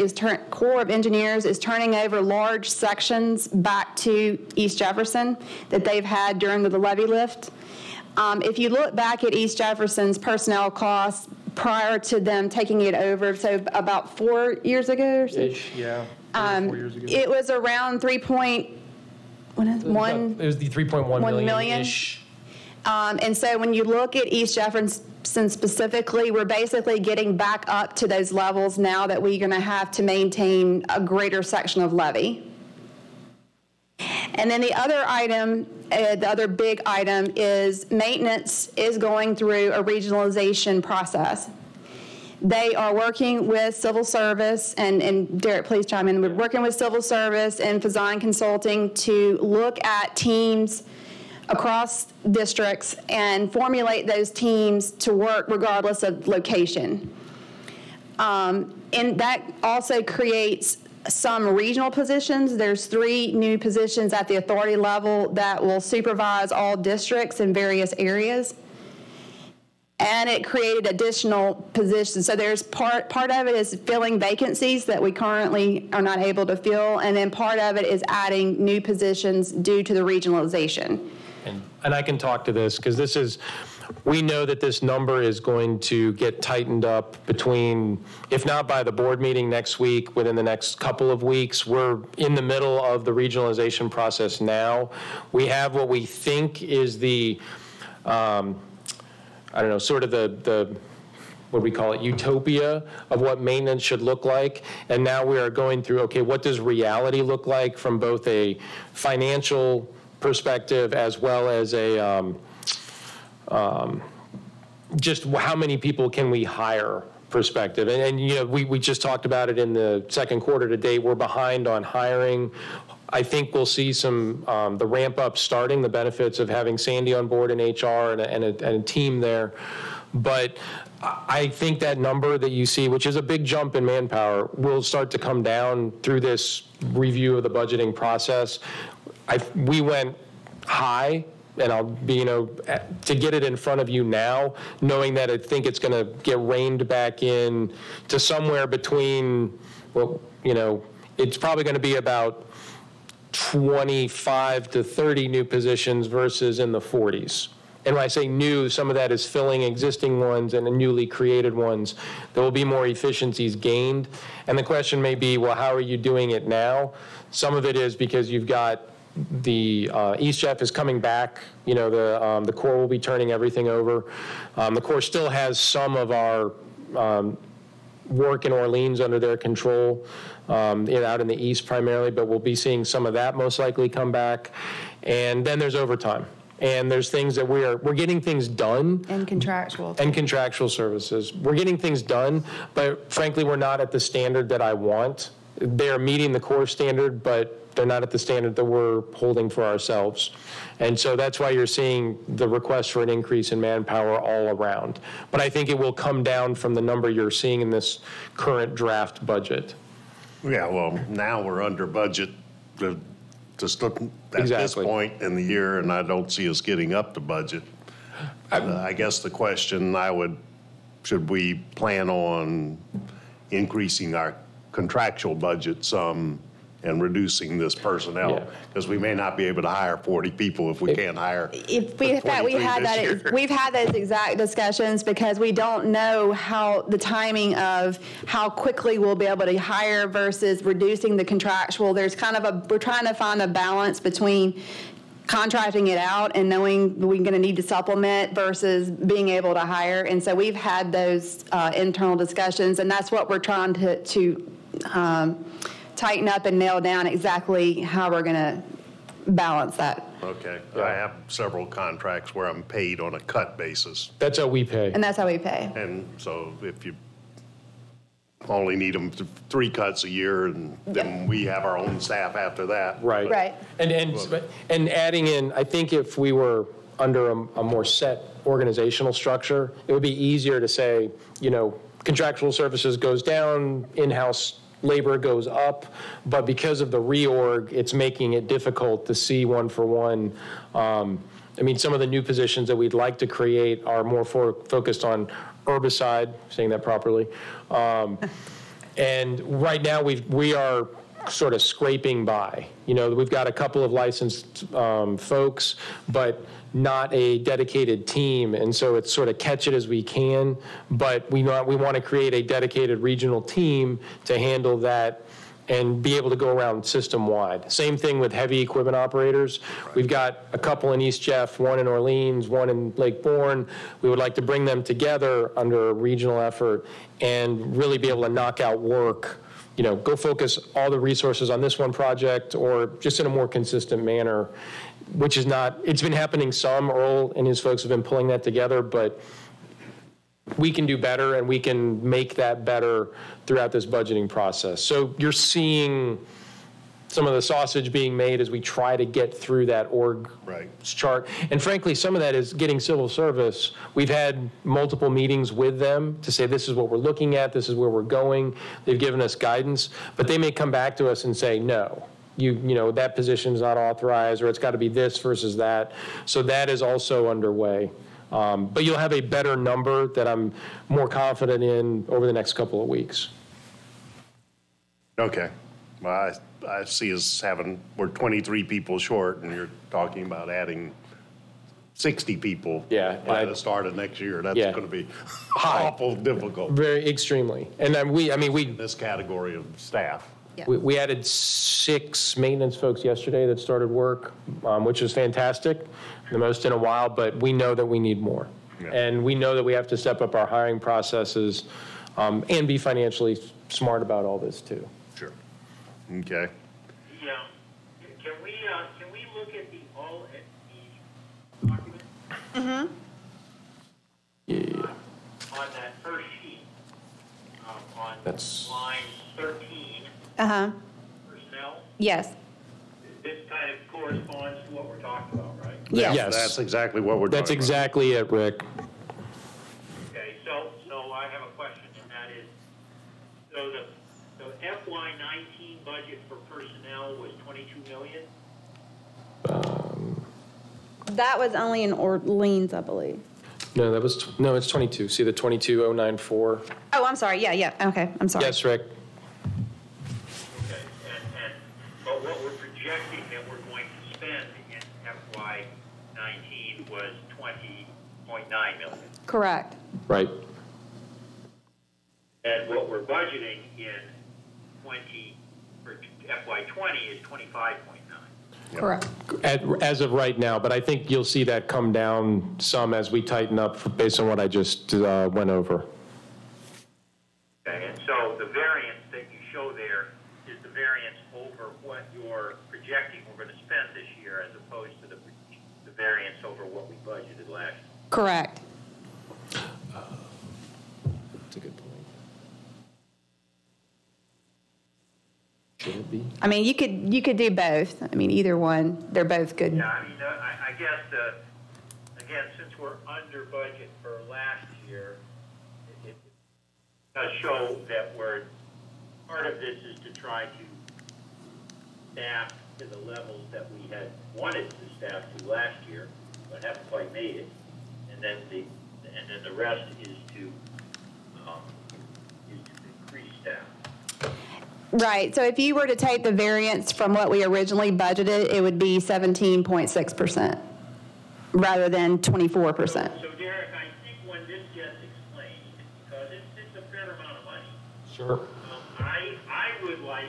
Speaker 2: is turning over large sections back to East Jefferson that they've had during the levee lift. If you look back at East Jefferson's personnel costs prior to them taking it over, so about 4 years ago or so,
Speaker 1: Yeah. 4 years ago.
Speaker 2: it was around 3.1.
Speaker 1: It was the 3.1 million-ish.
Speaker 2: And so when you look at East Jefferson specifically, we're basically getting back up to those levels now that we're going to have to maintain a greater section of levee. And then the other item, the other big item is maintenance is going through a regionalization process. They are working with civil service, and Derek, please chime in. We're working with civil service and Fazan Consulting to look at teams across districts and formulate those teams to work regardless of location. And that also creates some regional positions. There's 3 new positions at the authority level that will supervise all districts in various areas. And it created additional positions. So there's part of it is filling vacancies that we currently are not able to fill, and then part of it is adding new positions due to the regionalization.
Speaker 1: And I can talk to this because this is, we know that this number is going to get tightened up between, if not by the board meeting next week, within the next couple of weeks. We're in the middle of the regionalization process now. We have what we think is the, I don't know, sort of the what we call it, utopia of what maintenance should look like. And now we are going through, okay, what does reality look like from both a financial perspective as well as a, just how many people can we hire perspective. And you know, we just talked about it in the second quarter to date. We're behind on hiring. I think we'll see some, the ramp up starting, the benefits of having Sandy on board in HR and a team there. But I think that number that you see, which is a big jump in manpower, will start to come down through this review of the budgeting process. We went high, and I'll be, you know, to get it in front of you now, knowing that I think it's going to get reined back in to somewhere between, well, you know, it's probably going to be about 25 to 30 new positions versus in the 40s. And when I say new, some of that is filling existing ones and the newly created ones. There will be more efficiencies gained. And the question may be, well, how are you doing it now? Some of it is because you've got the East Jeff is coming back. You know, the Corps will be turning everything over. The Corps still has some of our work in Orleans under their control, out in the East primarily, but we'll be seeing some of that most likely come back. And then there's overtime. And there's things that we're getting things done.
Speaker 2: And contractual.
Speaker 1: And contractual services. We're getting things done, but frankly, we're not at the standard that I want. They're meeting the core standard, but they're not at the standard that we're holding for ourselves. And so that's why you're seeing the request for an increase in manpower all around. But I think it will come down from the number you're seeing in this current draft budget.
Speaker 4: Yeah, well, now we're under budget just at this point in the year, and I don't see us getting up to budget. I guess the question should we plan on increasing our contractual budget some and reducing this personnel? Because we may not be able to hire 40 people if we can't hire.
Speaker 2: We've had those exact discussions because we don't know how the timing of how quickly we'll be able to hire versus reducing the contractual. There's kind of we're trying to find a balance between contracting it out and knowing we're going to need to supplement versus being able to hire. And so we've had those internal discussions, and that's what we're trying to tighten up and nail down exactly how we're going to balance that.
Speaker 4: Okay. I have several contracts where I'm paid on a cut basis.
Speaker 1: That's how we pay.
Speaker 2: And that's how we pay.
Speaker 4: And so if you only need them 3 cuts a year, and then we have our own staff after that.
Speaker 1: Right.
Speaker 2: Right.
Speaker 1: And adding in, I think if we were under a more set organizational structure, it would be easier to say, you know, contractual services goes down, in-house labor goes up, but because of the reorg, it's making it difficult to see one for one. I mean, some of the new positions that we'd like to create are more focused on herbicide, saying that properly. And right now we are sort of scraping by. You know, we've got a couple of licensed folks, but not a dedicated team, and so it's sort of catch it as we can, but we want to create a dedicated regional team to handle that and be able to go around system-wide. Same thing with heavy equipment operators. We've got a couple in East Jeff, one in Orleans, one in Lake Bourne. We would like to bring them together under a regional effort and really be able to knock out work, you know, go focus all the resources on this one project or just in a more consistent manner, which is not, it's been happening some. Earl and his folks have been pulling that together, but we can do better and we can make that better throughout this budgeting process. So you're seeing some of the sausage being made as we try to get through that org chart. And frankly, some of that is getting civil service. We've had multiple meetings with them to say, this is what we're looking at, this is where we're going. They've given us guidance, but they may come back to us and say, no, you know, that position's not authorized, or it's got to be this versus that. So that is also underway. But you'll have a better number that I'm more confident in over the next couple of weeks.
Speaker 4: Okay. Well, I see us we're 23 people short, and you're talking about adding 60 people
Speaker 1: Yeah,
Speaker 4: by
Speaker 1: and
Speaker 4: the start of next year. That's
Speaker 1: Yeah.
Speaker 4: going to be
Speaker 1: High.
Speaker 4: awful difficult
Speaker 1: Very extremely. And then we
Speaker 4: in this category of staff.
Speaker 1: we added 6 maintenance folks yesterday that started work, which is fantastic, the most in a while, but we know that we need more.
Speaker 4: Yeah.
Speaker 1: And we know that we have to step up our hiring processes and be financially smart about all this too.
Speaker 4: Sure. Okay.
Speaker 6: Yeah. Can we look at the all entities document?
Speaker 1: Yeah.
Speaker 6: On that first sheet, on
Speaker 1: That's-
Speaker 6: line 13,
Speaker 2: Uh-huh,
Speaker 6: personnel,
Speaker 2: yes,
Speaker 6: this kind of corresponds to what we're talking about, right?
Speaker 2: yes.
Speaker 1: Yes.
Speaker 4: That's exactly what we're talking
Speaker 1: That's
Speaker 4: about.
Speaker 1: exactly it, Rick.
Speaker 6: Okay, so I have a question, and that is, so the FY19 budget for personnel was 22 million?
Speaker 2: That was only in Orleans, I believe.
Speaker 1: No, no, it's 22. See the 22,094?
Speaker 2: Oh, I'm sorry, yeah, okay, I'm sorry.
Speaker 1: Yes, Rick.
Speaker 6: Okay, but what we're projecting that we're going to spend in FY19 was 20.9 million.
Speaker 2: Correct,
Speaker 1: Right.
Speaker 6: And what we're budgeting in for FY20 is 25.9.
Speaker 2: correct.
Speaker 1: As of right now, but I think you'll see that come down some as we tighten up based on what I just went over.
Speaker 6: Okay, and so the variance that you show there is the variance over what you're projecting we're going to spend this year as opposed to the variance over what we budgeted last year.
Speaker 2: Correct.
Speaker 1: That's a good point. Should it be?
Speaker 2: I mean, you could do both. I mean, either one. They're both good.
Speaker 6: Yeah, I mean, I guess, again, since we're under budget for last year, it does show that part of this is to try to staff to the levels that we had wanted to staff to last year, but haven't quite made it. And then the rest is to increase staff.
Speaker 2: Right, so if you were to take the variance from what we originally budgeted, it would be 17.6% rather than 24%.
Speaker 6: So Derek, I think when this gets explained, because it's a fair amount of money,
Speaker 1: Sure.
Speaker 6: I would like,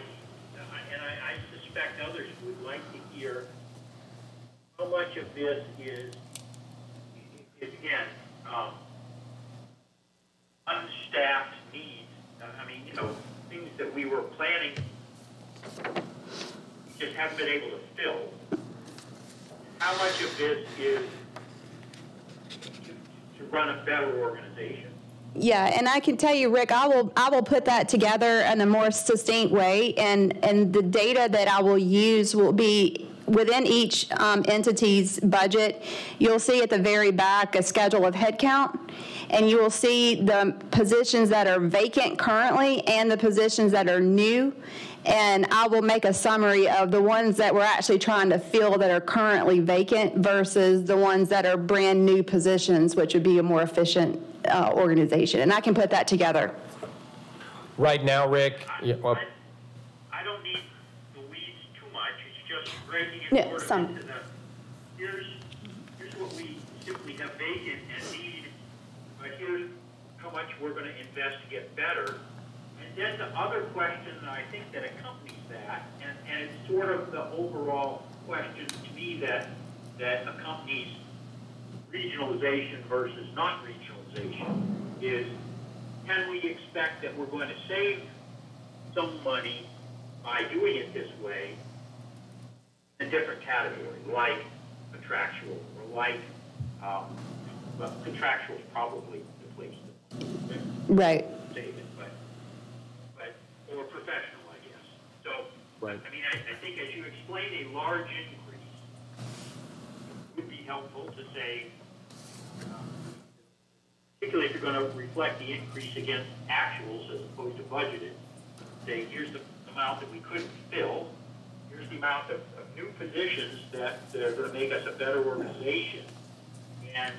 Speaker 6: and I suspect others would like to hear how much of this is again, unstaffed needs. I mean, things that we were planning just haven't been able to fill. How much of this is to run a better organization?
Speaker 2: Yeah, and I can tell you, Rick, I will put that together in a more succinct way, and the data that I will use will be within each entity's budget. You'll see at the very back a schedule of headcount, and you will see the positions that are vacant currently and the positions that are new. And I will make a summary of the ones that we're actually trying to fill that are currently vacant versus the ones that are brand new positions, which would be a more efficient organization. And I can put that together.
Speaker 1: Right now, Rick, yeah, well,
Speaker 6: I don't need the weeds too much. It's just breaking it
Speaker 2: Yeah,
Speaker 6: sort of
Speaker 2: some.
Speaker 6: into here's what we simply have vacant and need, but here's how much we're going to invest to get better. And then the other question that I think that accompanies that, and it's sort of the overall question to me that accompanies regionalization versus not regionalization, is can we expect that we're going to save some money by doing it this way in a different category, like contractual, or like, well, contractual is probably the place to
Speaker 2: Right.
Speaker 6: save it, but or professional, I guess. So,
Speaker 1: Right.
Speaker 6: I mean, I think as you explain a large increase, it would be helpful to say, particularly if you're going to reflect the increase against actuals as opposed to budgeted, say, here's the amount that we couldn't fill, here's the amount of new positions that are going to make us a better organization, and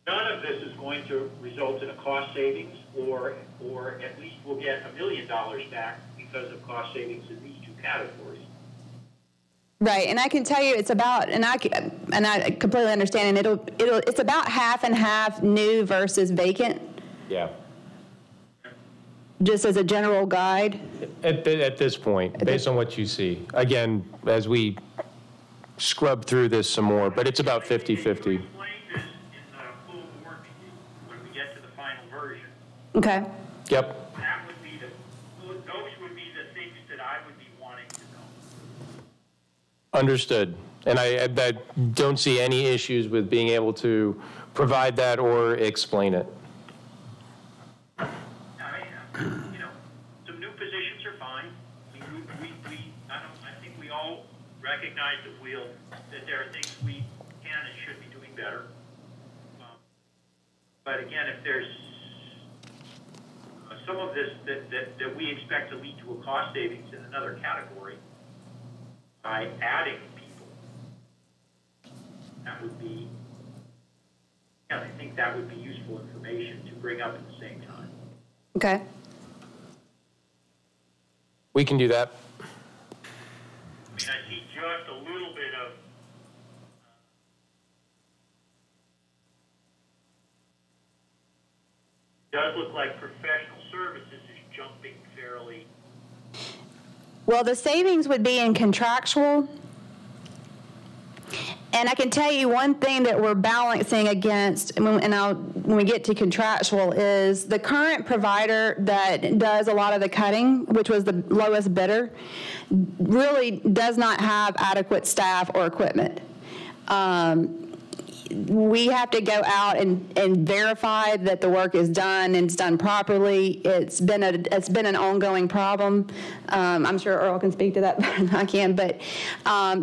Speaker 6: none of this is going to result in a cost savings, or at least we'll get $1 million back because of cost savings in these two categories.
Speaker 2: Right, and I can tell you it's about, and I completely understand, and it's about half and half new versus vacant,
Speaker 1: Yeah.
Speaker 2: just as a general guide.
Speaker 1: At this point, based on what you see. Again, as we scrub through this some more, but it's about 50-50.
Speaker 6: Explain this in the full board meeting when we get to the final version.
Speaker 2: Okay.
Speaker 1: Yep.
Speaker 6: That would be those would be the things that I would be wanting to know.
Speaker 1: Understood. And I don't see any issues with being able to provide that or explain it.
Speaker 6: I some new positions are fine. I think we all recognize that there are things we can and should be doing better. But again, if there's some of this that we expect to lead to a cost savings in another category by adding people, that would be, I think that would be useful information to bring up at the same time.
Speaker 2: Okay.
Speaker 1: We can do that.
Speaker 6: I mean, I see just a little bit of does look like professional services is jumping fairly.
Speaker 2: Well, the savings would be in contractual. And I can tell you one thing that we're balancing against, when we get to contractual, is the current provider that does a lot of the cutting, which was the lowest bidder, really does not have adequate staff or equipment. We have to go out and verify that the work is done and it's done properly. It's been an ongoing problem. I'm sure Earl can speak to that better than I can, but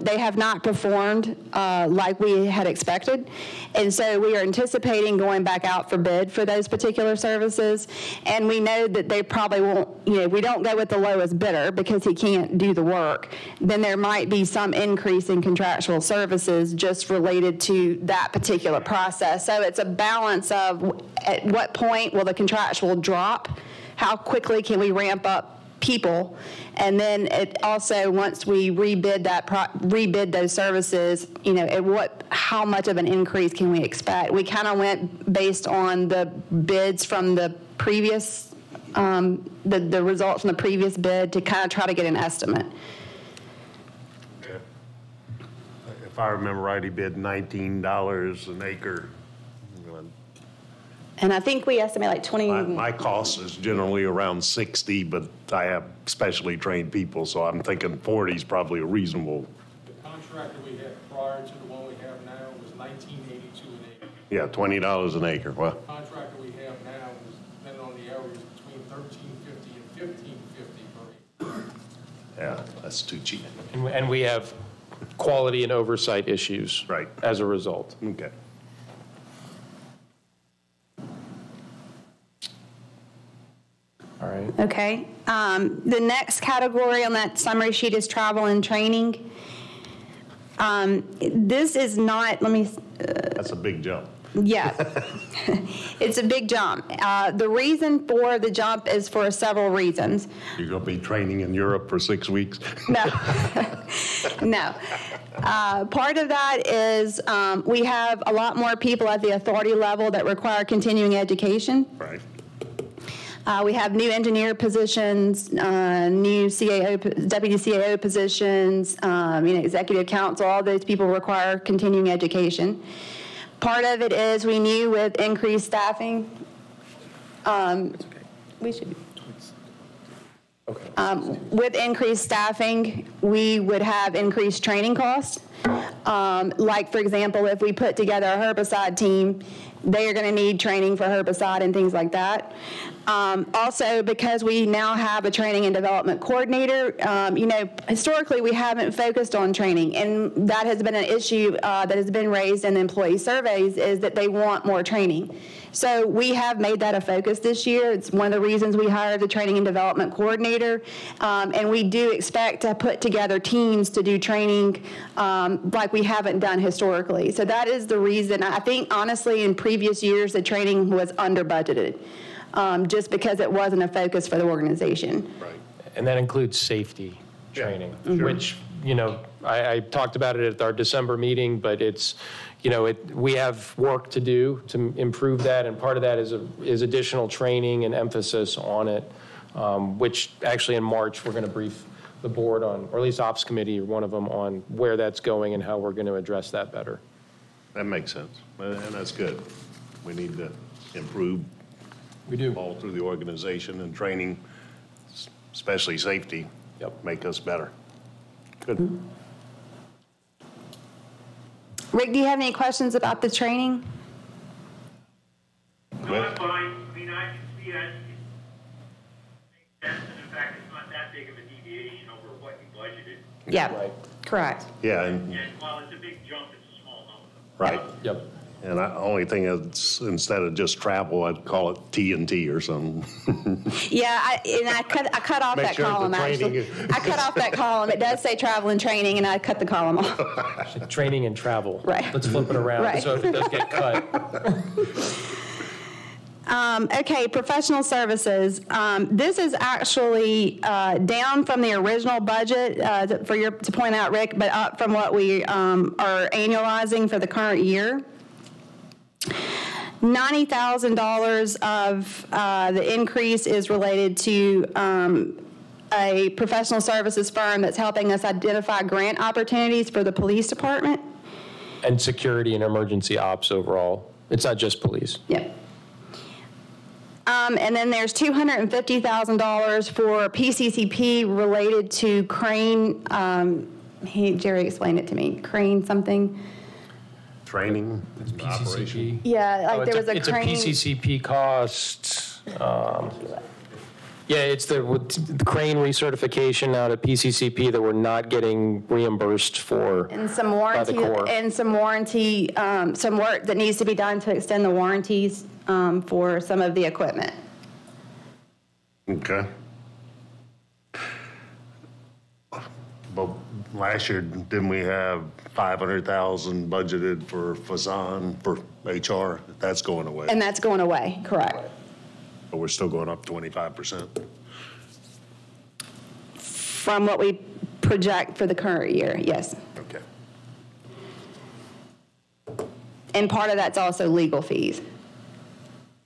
Speaker 2: they have not performed like we had expected. And so we are anticipating going back out for bid for those particular services. And we know that they probably won't, we don't go with the lowest bidder because he can't do the work. Then there might be some increase in contractual services just related to that particular process. So it's a balance of at what point will the contractual drop? How quickly can we ramp up people? And then it also, once we rebid those services, how much of an increase can we expect? We kind of went based on the bids from the previous, the results from the previous bid to kind of try to get an estimate.
Speaker 4: If I remember right, he bid $19 an acre.
Speaker 2: And I think we estimate like 20.
Speaker 4: My cost is generally around 60, but I have specially trained people, so I'm thinking 40 is probably a reasonable.
Speaker 7: The contract that we had prior to the one we have now was $19.82 an acre.
Speaker 4: Yeah, $20 an acre. Well,
Speaker 7: The contract that we have now is depending on the areas between $13.50 and $15.50 per acre.
Speaker 4: yeah, that's too cheap.
Speaker 1: And we have quality and oversight issues.
Speaker 4: Right.
Speaker 1: As a result.
Speaker 4: Okay.
Speaker 1: All right.
Speaker 2: Okay. The next category on that summary sheet is travel and training. This is not,
Speaker 4: That's a big jump.
Speaker 2: yeah, it's a big jump. The reason for the jump is for several reasons.
Speaker 4: You're going to be training in Europe for 6 weeks?
Speaker 2: No, no. Part of that is we have a lot more people at the authority level that require continuing education.
Speaker 4: Right.
Speaker 2: We have new engineer positions, new CAO, deputy CAO positions, executive council. All those people require continuing education. Part of it is we knew with increased staffing, we should.
Speaker 1: Okay.
Speaker 2: With increased staffing, we would have increased training costs. Like, for example, if we put together a herbicide team, they are going to need training for herbicide and things like that. Also, because we now have a training and development coordinator, historically we haven't focused on training, and that has been an issue that has been raised in the employee surveys, is that they want more training. So we have made that a focus this year. It's one of the reasons we hired the training and development coordinator, and we do expect to put together teams to do training like we haven't done historically. So that is the reason. I think, honestly, in previous years, the training was under budgeted, just because it wasn't a focus for the organization.
Speaker 4: Right.
Speaker 1: And that includes safety training,
Speaker 4: sure.
Speaker 1: which I talked about it at our December meeting, but it's, we have work to do to improve that, and part of that is additional training and emphasis on it, which actually in March, we're going to brief the board on, or at least Ops Committee, one of them, on where that's going and how we're going to address that better.
Speaker 4: That makes sense, and that's good. We need to improve.
Speaker 1: We do.
Speaker 4: All through the organization, and training, especially safety, make us better. Good.
Speaker 2: Rick, do you have any questions about the training?
Speaker 6: No, I'm fine. I mean, I can see that it makes sense, and in fact, it's not that big of a deviation over what you budgeted.
Speaker 2: Yeah,
Speaker 1: Right.
Speaker 2: correct.
Speaker 4: Yeah,
Speaker 6: And while it's a big jump, it's a small number.
Speaker 4: right.
Speaker 1: Yep.
Speaker 4: And the only thing is, instead of just travel, I'd call it T&T or something.
Speaker 2: Yeah, I cut off
Speaker 4: Make
Speaker 2: that
Speaker 4: sure the
Speaker 2: column,
Speaker 4: training
Speaker 2: actually. I cut off that column. It does say travel and training, and I cut the column off.
Speaker 1: Training and travel.
Speaker 2: Right.
Speaker 1: Let's flip it around.
Speaker 2: Right.
Speaker 1: So if it does get cut.
Speaker 2: Okay, professional services. This is actually down from the original budget, to point out, Rick, but up from what we are annualizing for the current year. $90,000 of the increase is related to a professional services firm that's helping us identify grant opportunities for the police department.
Speaker 1: And security and emergency ops overall. It's not just police.
Speaker 2: Yep. And then there's $250,000 for PCCP related to crane. Jerry explained it to me. Crane something.
Speaker 4: Training, operation.
Speaker 2: Yeah, like there was a crane.
Speaker 1: It's a PCCP cost. Yeah, it's the crane recertification out at PCCP that we're not getting reimbursed for.
Speaker 2: And some warranty, some work that needs to be done to extend the warranties for some of the equipment.
Speaker 4: Okay. But last year, didn't we have 500,000 budgeted for Fazan for HR? That's going away.
Speaker 2: And that's going away, correct.
Speaker 4: But we're still going up 25%.
Speaker 2: From what we project for the current year, yes.
Speaker 4: Okay.
Speaker 2: And part of that's also legal fees.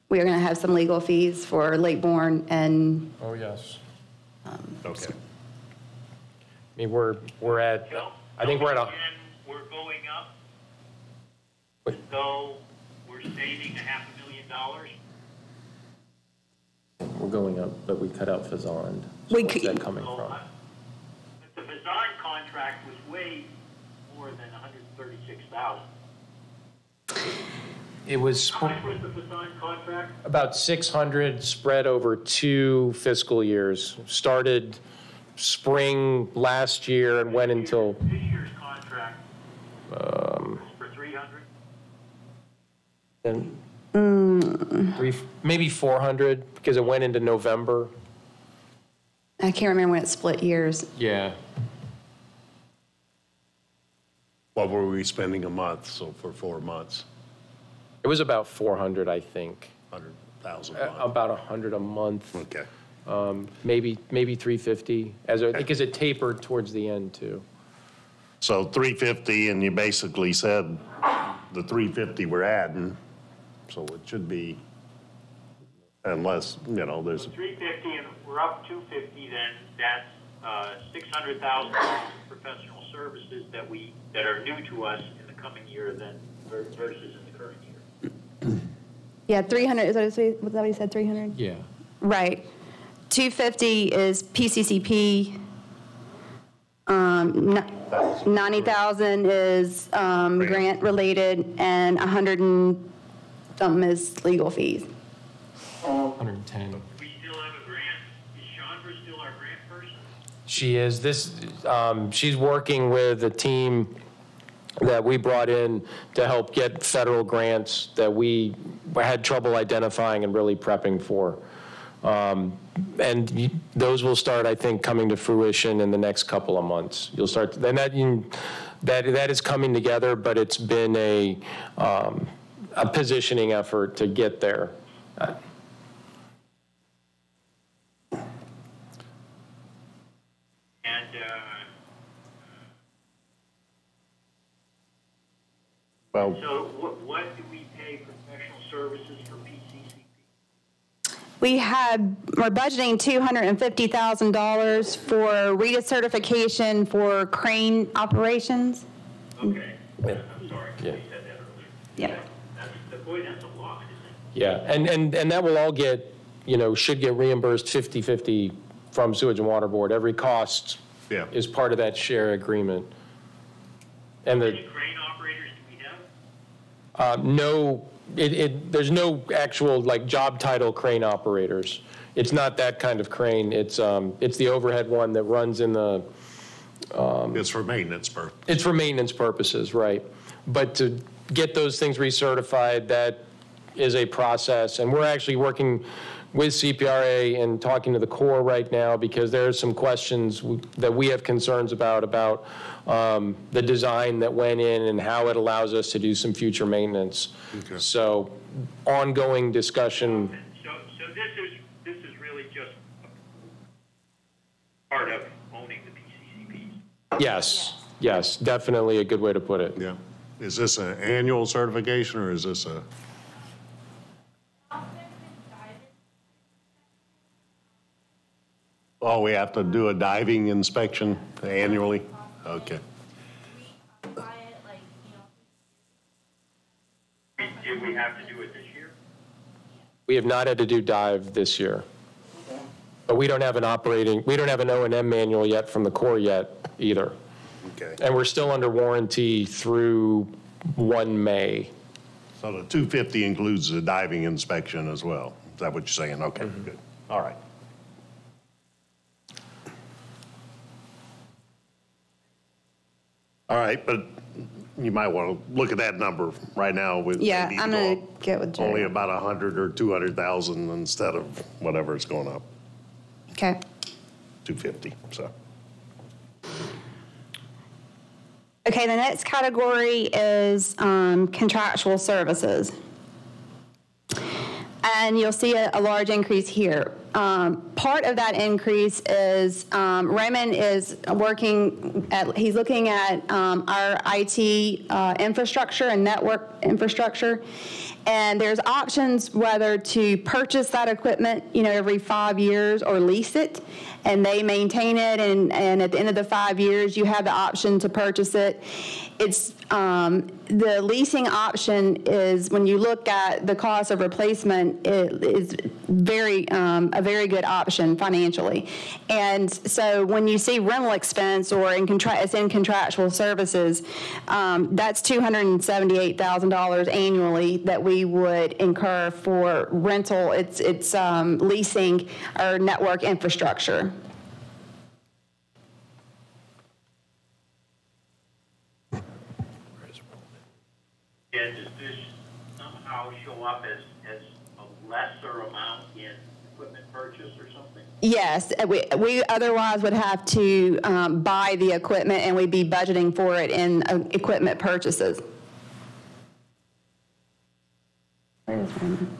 Speaker 2: We are going to have some legal fees for Lakeborn and.
Speaker 1: Oh, yes.
Speaker 4: Okay.
Speaker 1: I mean, we're at, I think we're at
Speaker 6: Again, we're going up. So we're saving $500,000.
Speaker 1: we're going up, but we cut out Fazan. So
Speaker 2: We
Speaker 1: where's
Speaker 2: could-
Speaker 1: that coming
Speaker 6: So,
Speaker 1: from?
Speaker 6: but the Fazan contract was way more than $136,000.
Speaker 1: It was
Speaker 6: How much was the Fazan contract?
Speaker 1: about 600 spread over 2 fiscal years. Started spring last year and went until,
Speaker 6: This year's contract was for 300.
Speaker 1: then maybe 400 because it went into November.
Speaker 2: I can't remember when it split years.
Speaker 1: Yeah.
Speaker 4: What were we spending a month, so for 4 months?
Speaker 1: It was about 400, I think.
Speaker 4: 100,000 a month?
Speaker 1: About 100 a month.
Speaker 4: Okay.
Speaker 1: Maybe 350 because it tapered towards the end too.
Speaker 4: So 350, and you basically said the 350 we're adding, so it should be, unless, there's,
Speaker 6: 350 and we're up 250, then that's $600,000 professional services that are new to us in the coming year than versus in the current year.
Speaker 2: Yeah, 300, was that what you said, 300?
Speaker 1: Yeah.
Speaker 2: Right. 250 is PCCP. 90,000 is grant related, and 100 and something is legal fees.
Speaker 1: 110.
Speaker 6: We still have a grant. Is Chandra still our grant person?
Speaker 1: She is. She's working with a team that we brought in to help get federal grants that we had trouble identifying and really prepping for. And those will start, I think, coming to fruition in the next couple of months. You'll start, and that is coming together, but it's been a positioning effort to get there.
Speaker 6: And
Speaker 4: Well,
Speaker 6: So what do we pay professional services for PCCP?
Speaker 2: We're budgeting $250,000 for recertification for crane operations.
Speaker 6: Okay, I'm sorry,
Speaker 1: Yeah.
Speaker 6: you said that earlier.
Speaker 2: Yeah.
Speaker 6: That's a lot, isn't it?
Speaker 1: Yeah, and that will all get, should get reimbursed 50/50 from Sewage and Water Board. Every cost
Speaker 4: Yeah.
Speaker 1: is part of that share agreement. And
Speaker 6: How many crane operators do we have?
Speaker 1: there's no actual like job title crane operators. It's not that kind of crane. It's the overhead one that runs in the,
Speaker 4: it's for maintenance purposes.
Speaker 1: it's for maintenance purposes, right? But to get those things recertified, that is a process. And we're actually working with CPRA and talking to the Corps right now because there are some questions that we have concerns about the design that went in and how it allows us to do some future maintenance.
Speaker 4: Okay.
Speaker 1: So ongoing discussion.
Speaker 6: So this is really just part of owning the PCCPs.
Speaker 1: Yes, definitely a good way to put it.
Speaker 4: Yeah. Is this an annual certification or is this a? Oh, we have to do a diving inspection annually? Okay.
Speaker 6: Did we have to do it this year?
Speaker 1: We have not had to do dive this year. But we don't have an O&M manual yet from the Corps yet either.
Speaker 4: Okay.
Speaker 1: And we're still under warranty through 1 May.
Speaker 4: So the 250 includes the diving inspection as well? Is that what you're saying? Okay, good. All right. All right, but you might want to look at that number right now with.
Speaker 2: Yeah,
Speaker 4: maybe
Speaker 2: I'm
Speaker 4: go
Speaker 2: going
Speaker 4: up
Speaker 2: to get with Jerry.
Speaker 4: Only about 100 or 200,000 instead of whatever it's going up,
Speaker 2: Okay.
Speaker 4: 250, so.
Speaker 2: Okay, the next category is contractual services. And you'll see a large increase here. Part of that increase is Raymond is he's looking at our IT infrastructure and network infrastructure. And there's options whether to purchase that equipment, every 5 years or lease it. And they maintain it, and at the end of the 5 years, you have the option to purchase it. It's the leasing option is when you look at the cost of replacement, it is a very good option financially. And so when you see rental expense or it's in contractual services, that's $278,000 annually that we would incur for rental. It's leasing our network infrastructure.
Speaker 6: And does this somehow show up as a lesser amount in equipment purchase or something?
Speaker 2: Yes, we otherwise would have to buy the equipment, and we'd be budgeting for it in equipment purchases. Where is Raymond?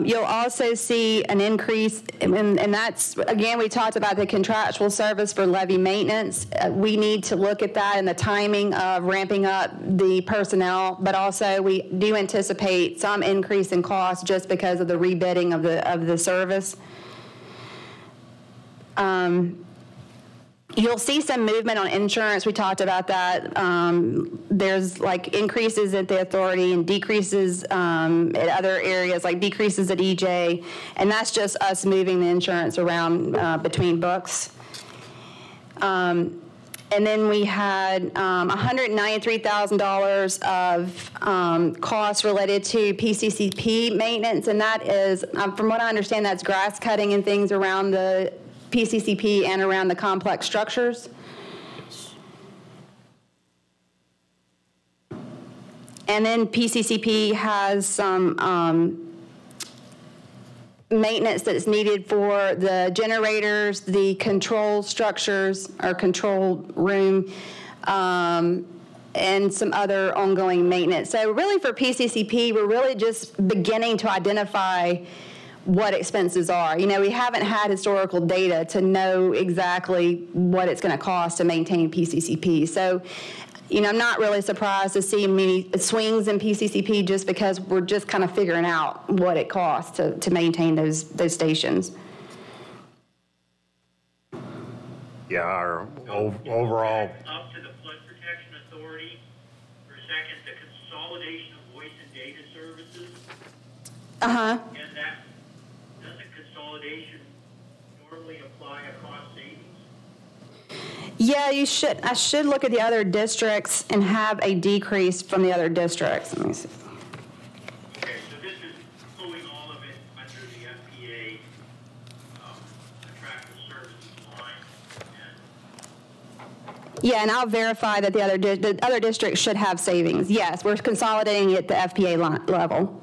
Speaker 2: You'll also see an increase, and that's, again, we talked about the contractual service for levee maintenance. We need to look at that and the timing of ramping up the personnel, but also we do anticipate some increase in cost just because of the rebidding of the service. You'll see some movement on insurance. We talked about that. There's like increases at the authority and decreases at other areas, like decreases at EJ. And that's just us moving the insurance around between books. And then we had $193,000 of costs related to PCCP maintenance. And that is, from what I understand, that's grass cutting and things around the PCCP and around the complex structures. And then PCCP has some maintenance that's needed for the generators, the control structures, or control room, and some other ongoing maintenance. So really for PCCP, we're really just beginning to identify what expenses are. You know, we haven't had historical data to know exactly what it's going to cost to maintain PCCP. So, you know, I'm not really surprised to see many swings in PCCP just because we're just kind of figuring out what it costs to maintain those stations.
Speaker 4: Yeah, our overall,
Speaker 6: Up to the Flood Protection Authority. For a second, the consolidation of voice and data services.
Speaker 2: Uh-huh.
Speaker 6: And that, doesn't consolidation normally apply a cost savings?
Speaker 2: Yeah, you should. I should look at the other districts and have a decrease from the other districts. Let me see.
Speaker 6: Okay, so this is pulling all of it under the FPA Contractual Services line. And
Speaker 2: Yeah, and I'll verify that the other districts should have savings. Yes, we're consolidating it at the FPA level.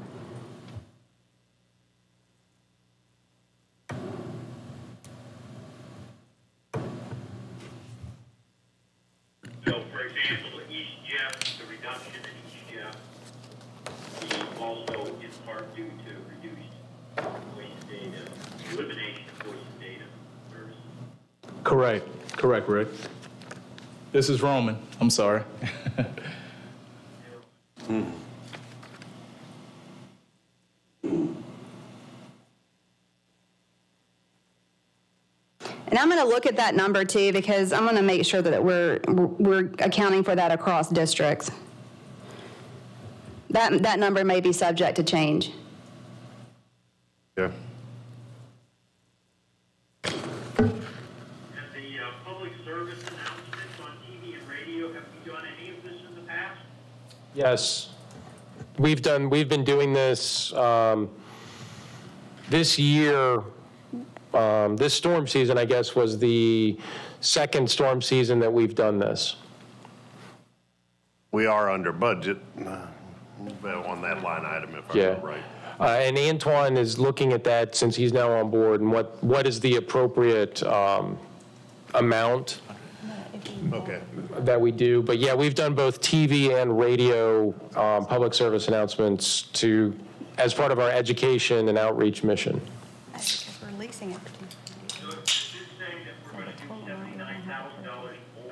Speaker 6: so, for example, East Jeff, the reduction in East Jeff is also in part due to reduced voice and data, elimination of voice and data services.
Speaker 8: Correct, Rick. This is Roman. I'm sorry.
Speaker 2: And I'm going to look at that number too because I'm going to make sure that we're accounting for that across districts. That number may be subject to change.
Speaker 4: yeah.
Speaker 6: And the public service announcements on TV and radio, have we done any of this in the past?
Speaker 1: Yes. We've been doing this this year. This storm season, I guess, was the second storm season that we've done this.
Speaker 4: We are under budget on that line item, if I remember right.
Speaker 1: And Antoine is looking at that since he's now on board, and what is the appropriate amount
Speaker 4: Okay.
Speaker 1: that we do. But yeah, we've done both TV and radio public service announcements as part of our education and outreach mission.
Speaker 2: We're leasing it.
Speaker 6: So is this saying that we're going to do $79,000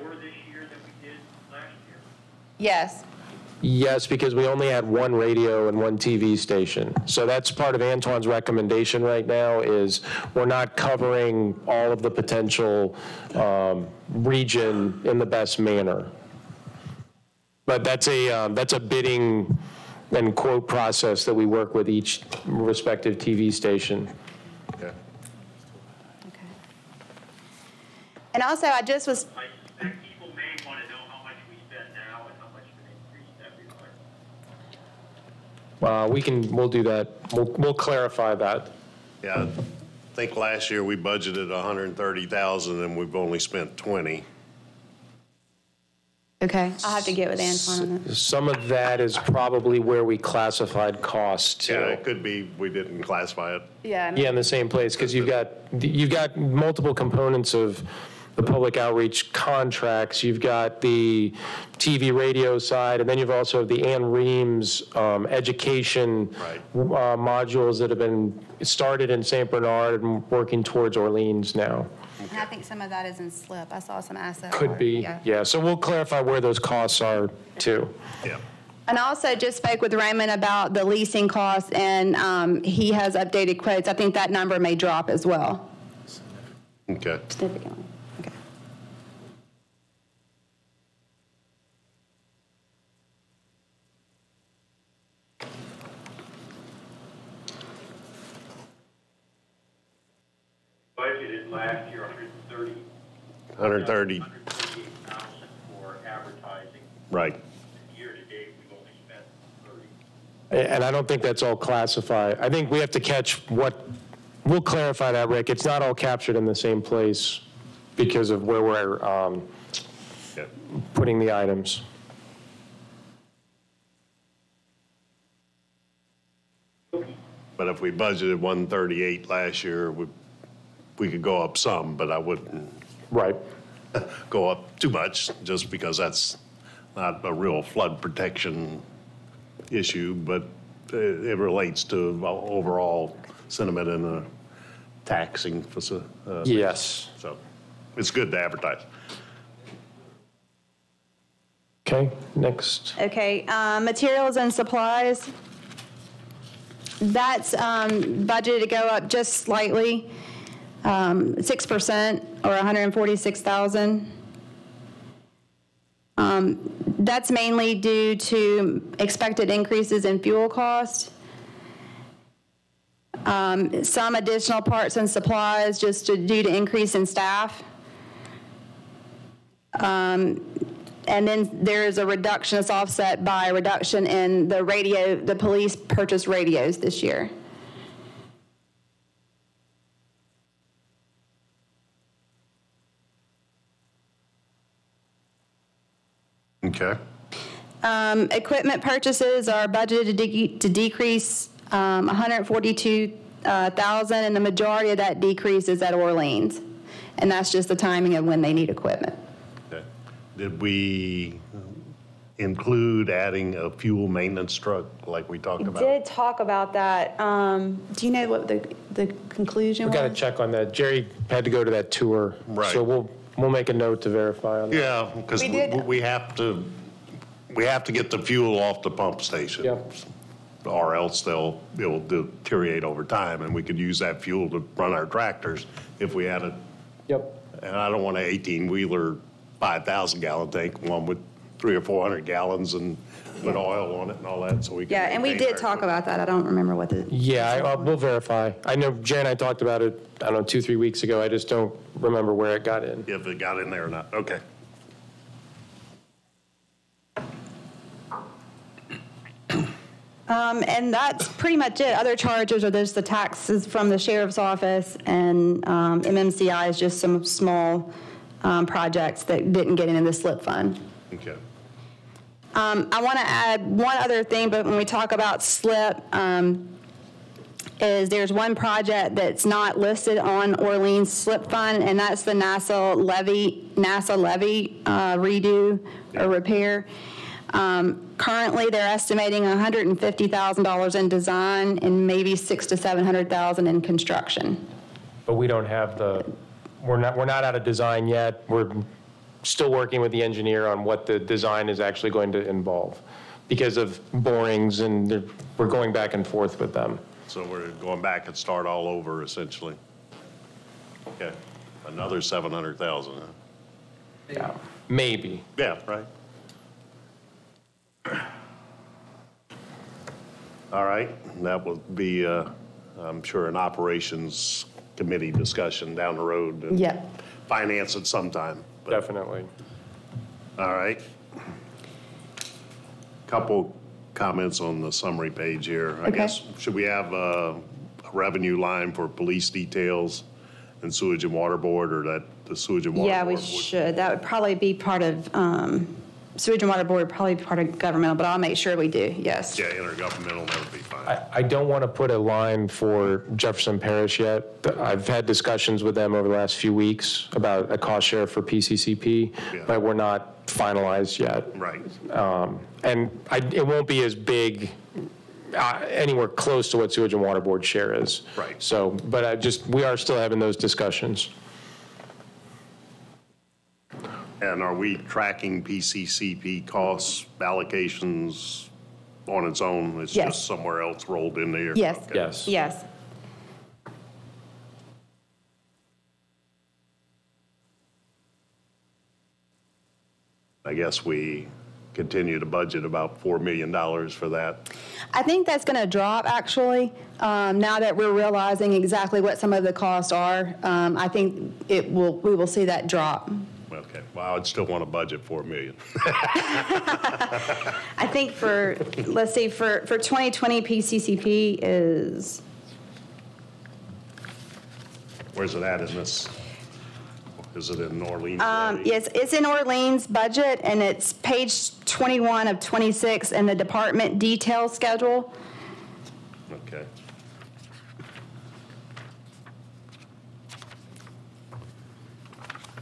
Speaker 6: more this year than we did last year?
Speaker 2: Yes.
Speaker 1: Yes, because we only had one radio and one TV station. So that's part of Antoine's recommendation right now is we're not covering all of the potential region in the best manner. But that's a bidding and quote process that we work with each respective TV station.
Speaker 4: Okay.
Speaker 2: Okay. And also, I just was.
Speaker 6: I suspect people may want to know how much we spend now and how much we increase every year.
Speaker 1: We'll do that. We'll clarify that.
Speaker 4: Yeah, I think last year we budgeted 130,000 and we've only spent 20.
Speaker 2: Okay, I'll have to get with Antoine on that.
Speaker 1: Some of that is probably where we classified costs too.
Speaker 4: Yeah, it could be we didn't classify it.
Speaker 2: Yeah.
Speaker 1: Yeah, in the same place, because you've got multiple components of the public outreach contracts. You've got the TV radio side, and then you've also the Ann Reams education modules that have been started in St. Bernard and working towards Orleans now.
Speaker 2: And I think some of that is in SLIP. I saw some asset.
Speaker 1: Could be, yeah. So we'll clarify where those costs are too.
Speaker 4: Yeah.
Speaker 2: And I also just spoke with Raymond about the leasing costs, and he has updated quotes. I think that number may drop as well.
Speaker 4: Okay.
Speaker 2: Significantly. Okay.
Speaker 6: Budgeted last year,
Speaker 4: 130.
Speaker 6: 138,000 for advertising.
Speaker 4: Right.
Speaker 6: Year to date, we've only spent 30.
Speaker 1: And I don't think that's all classified. I think we have to catch we'll clarify that, Rick. It's not all captured in the same place because of where we're putting the items.
Speaker 4: But if we budgeted 138 last year, we could go up some, but I wouldn't
Speaker 1: Right.
Speaker 4: go up too much just because that's not a real flood protection issue, but it relates to overall sentiment in the taxing facility.
Speaker 1: Yes.
Speaker 4: So it's good to advertise.
Speaker 1: Okay, next.
Speaker 2: Okay, materials and supplies. That's budgeted to go up just slightly, 6% or 146,000. That's mainly due to expected increases in fuel cost. Some additional parts and supplies just due to increase in staff. And then there is a reduction that's offset by a reduction in the radio, the police purchased radios this year.
Speaker 4: Okay.
Speaker 2: Equipment purchases are budgeted to decrease 142,000, and the majority of that decrease is at Orleans. And that's just the timing of when they need equipment.
Speaker 4: Okay. Did we include adding a fuel maintenance truck like we talked about?
Speaker 2: Did talk about that. Do you know what the conclusion
Speaker 1: We
Speaker 2: was?
Speaker 1: got to check on that. Jerry had to go to that tour.
Speaker 4: Right.
Speaker 1: So we'll make a note to verify on that.
Speaker 4: Yeah, because
Speaker 2: We did.
Speaker 4: we have to get the fuel off the pump station.
Speaker 1: Yep.
Speaker 4: Or else it will deteriorate over time, and we could use that fuel to run our tractors if we had
Speaker 1: Yep.
Speaker 4: and I don't want an 18-wheeler 5,000-gallon tank, one with 300 or 400 gallons and with oil on it and all that, so we can.
Speaker 2: Yeah, and we
Speaker 4: maintain
Speaker 2: did
Speaker 4: our
Speaker 2: talk
Speaker 4: equipment.
Speaker 2: about that. I don't remember what the.
Speaker 1: Yeah, we'll verify. I know Jerry and I talked about it, I don't know, 2-3 weeks ago. I just don't remember where it got in.
Speaker 4: If it got in there or not, okay.
Speaker 2: And that's pretty much it. Other charges are just the taxes from the sheriff's office, and MMCI is just some small projects that didn't get into the slip fund.
Speaker 4: Okay.
Speaker 2: I want to add one other thing, but when we talk about slip, is there's one project that's not listed on Orleans slip fund, and that's the NASA levee redo or repair. Currently, they're estimating $150,000 in design and maybe $600,000 to $700,000 in construction.
Speaker 1: But we don't have we're not out of design yet. We're still working with the engineer on what the design is actually going to involve because of borings, and we're going back and forth with them.
Speaker 4: So we're going back and start all over, essentially. Okay. Another 700,000, huh?
Speaker 1: Yeah, maybe.
Speaker 4: Yeah, right. All right, that will be, I'm sure, an operations committee discussion down the road. And
Speaker 2: Yeah.
Speaker 4: finance it sometime. But-
Speaker 1: Definitely.
Speaker 4: All right. Couple comments on the summary page here. I
Speaker 2: Okay.
Speaker 4: guess, should we have a revenue line for police details and sewage and water board, or that the sewage and water
Speaker 2: Yeah,
Speaker 4: board?
Speaker 2: we should. That would probably be part of, Sewage and Water Board would probably be part of governmental, but I'll make sure we do, yes.
Speaker 4: Yeah, intergovernmental, that would be fine.
Speaker 1: I don't want to put a line for Jefferson Parish yet. I've had discussions with them over the last few weeks about a cost share for PCCP,
Speaker 4: Yeah.
Speaker 1: but we're not finalized yet.
Speaker 4: Right.
Speaker 1: And it won't be as big, anywhere close to what Sewage and Water Board share is.
Speaker 4: Right.
Speaker 1: So, but we are still having those discussions.
Speaker 4: And are we tracking PCCP costs, allocations on its own? It's
Speaker 2: Yes.
Speaker 4: just somewhere else rolled in there?
Speaker 2: Yes.
Speaker 4: Okay.
Speaker 1: Yes.
Speaker 2: Yes.
Speaker 4: I guess we continue to budget about $4 million for that.
Speaker 2: I think that's going to drop, actually, now that we're realizing exactly what some of the costs are. I think we will see that drop.
Speaker 4: Okay, well, I'd still want to budget $4 million.
Speaker 2: I think let's see, for 2020 PCCP is,
Speaker 4: Where's it at in this? Is it in Orleans?
Speaker 2: yes, it's in Orleans budget, and it's page 21 of 26 in the department detail schedule.
Speaker 4: Okay.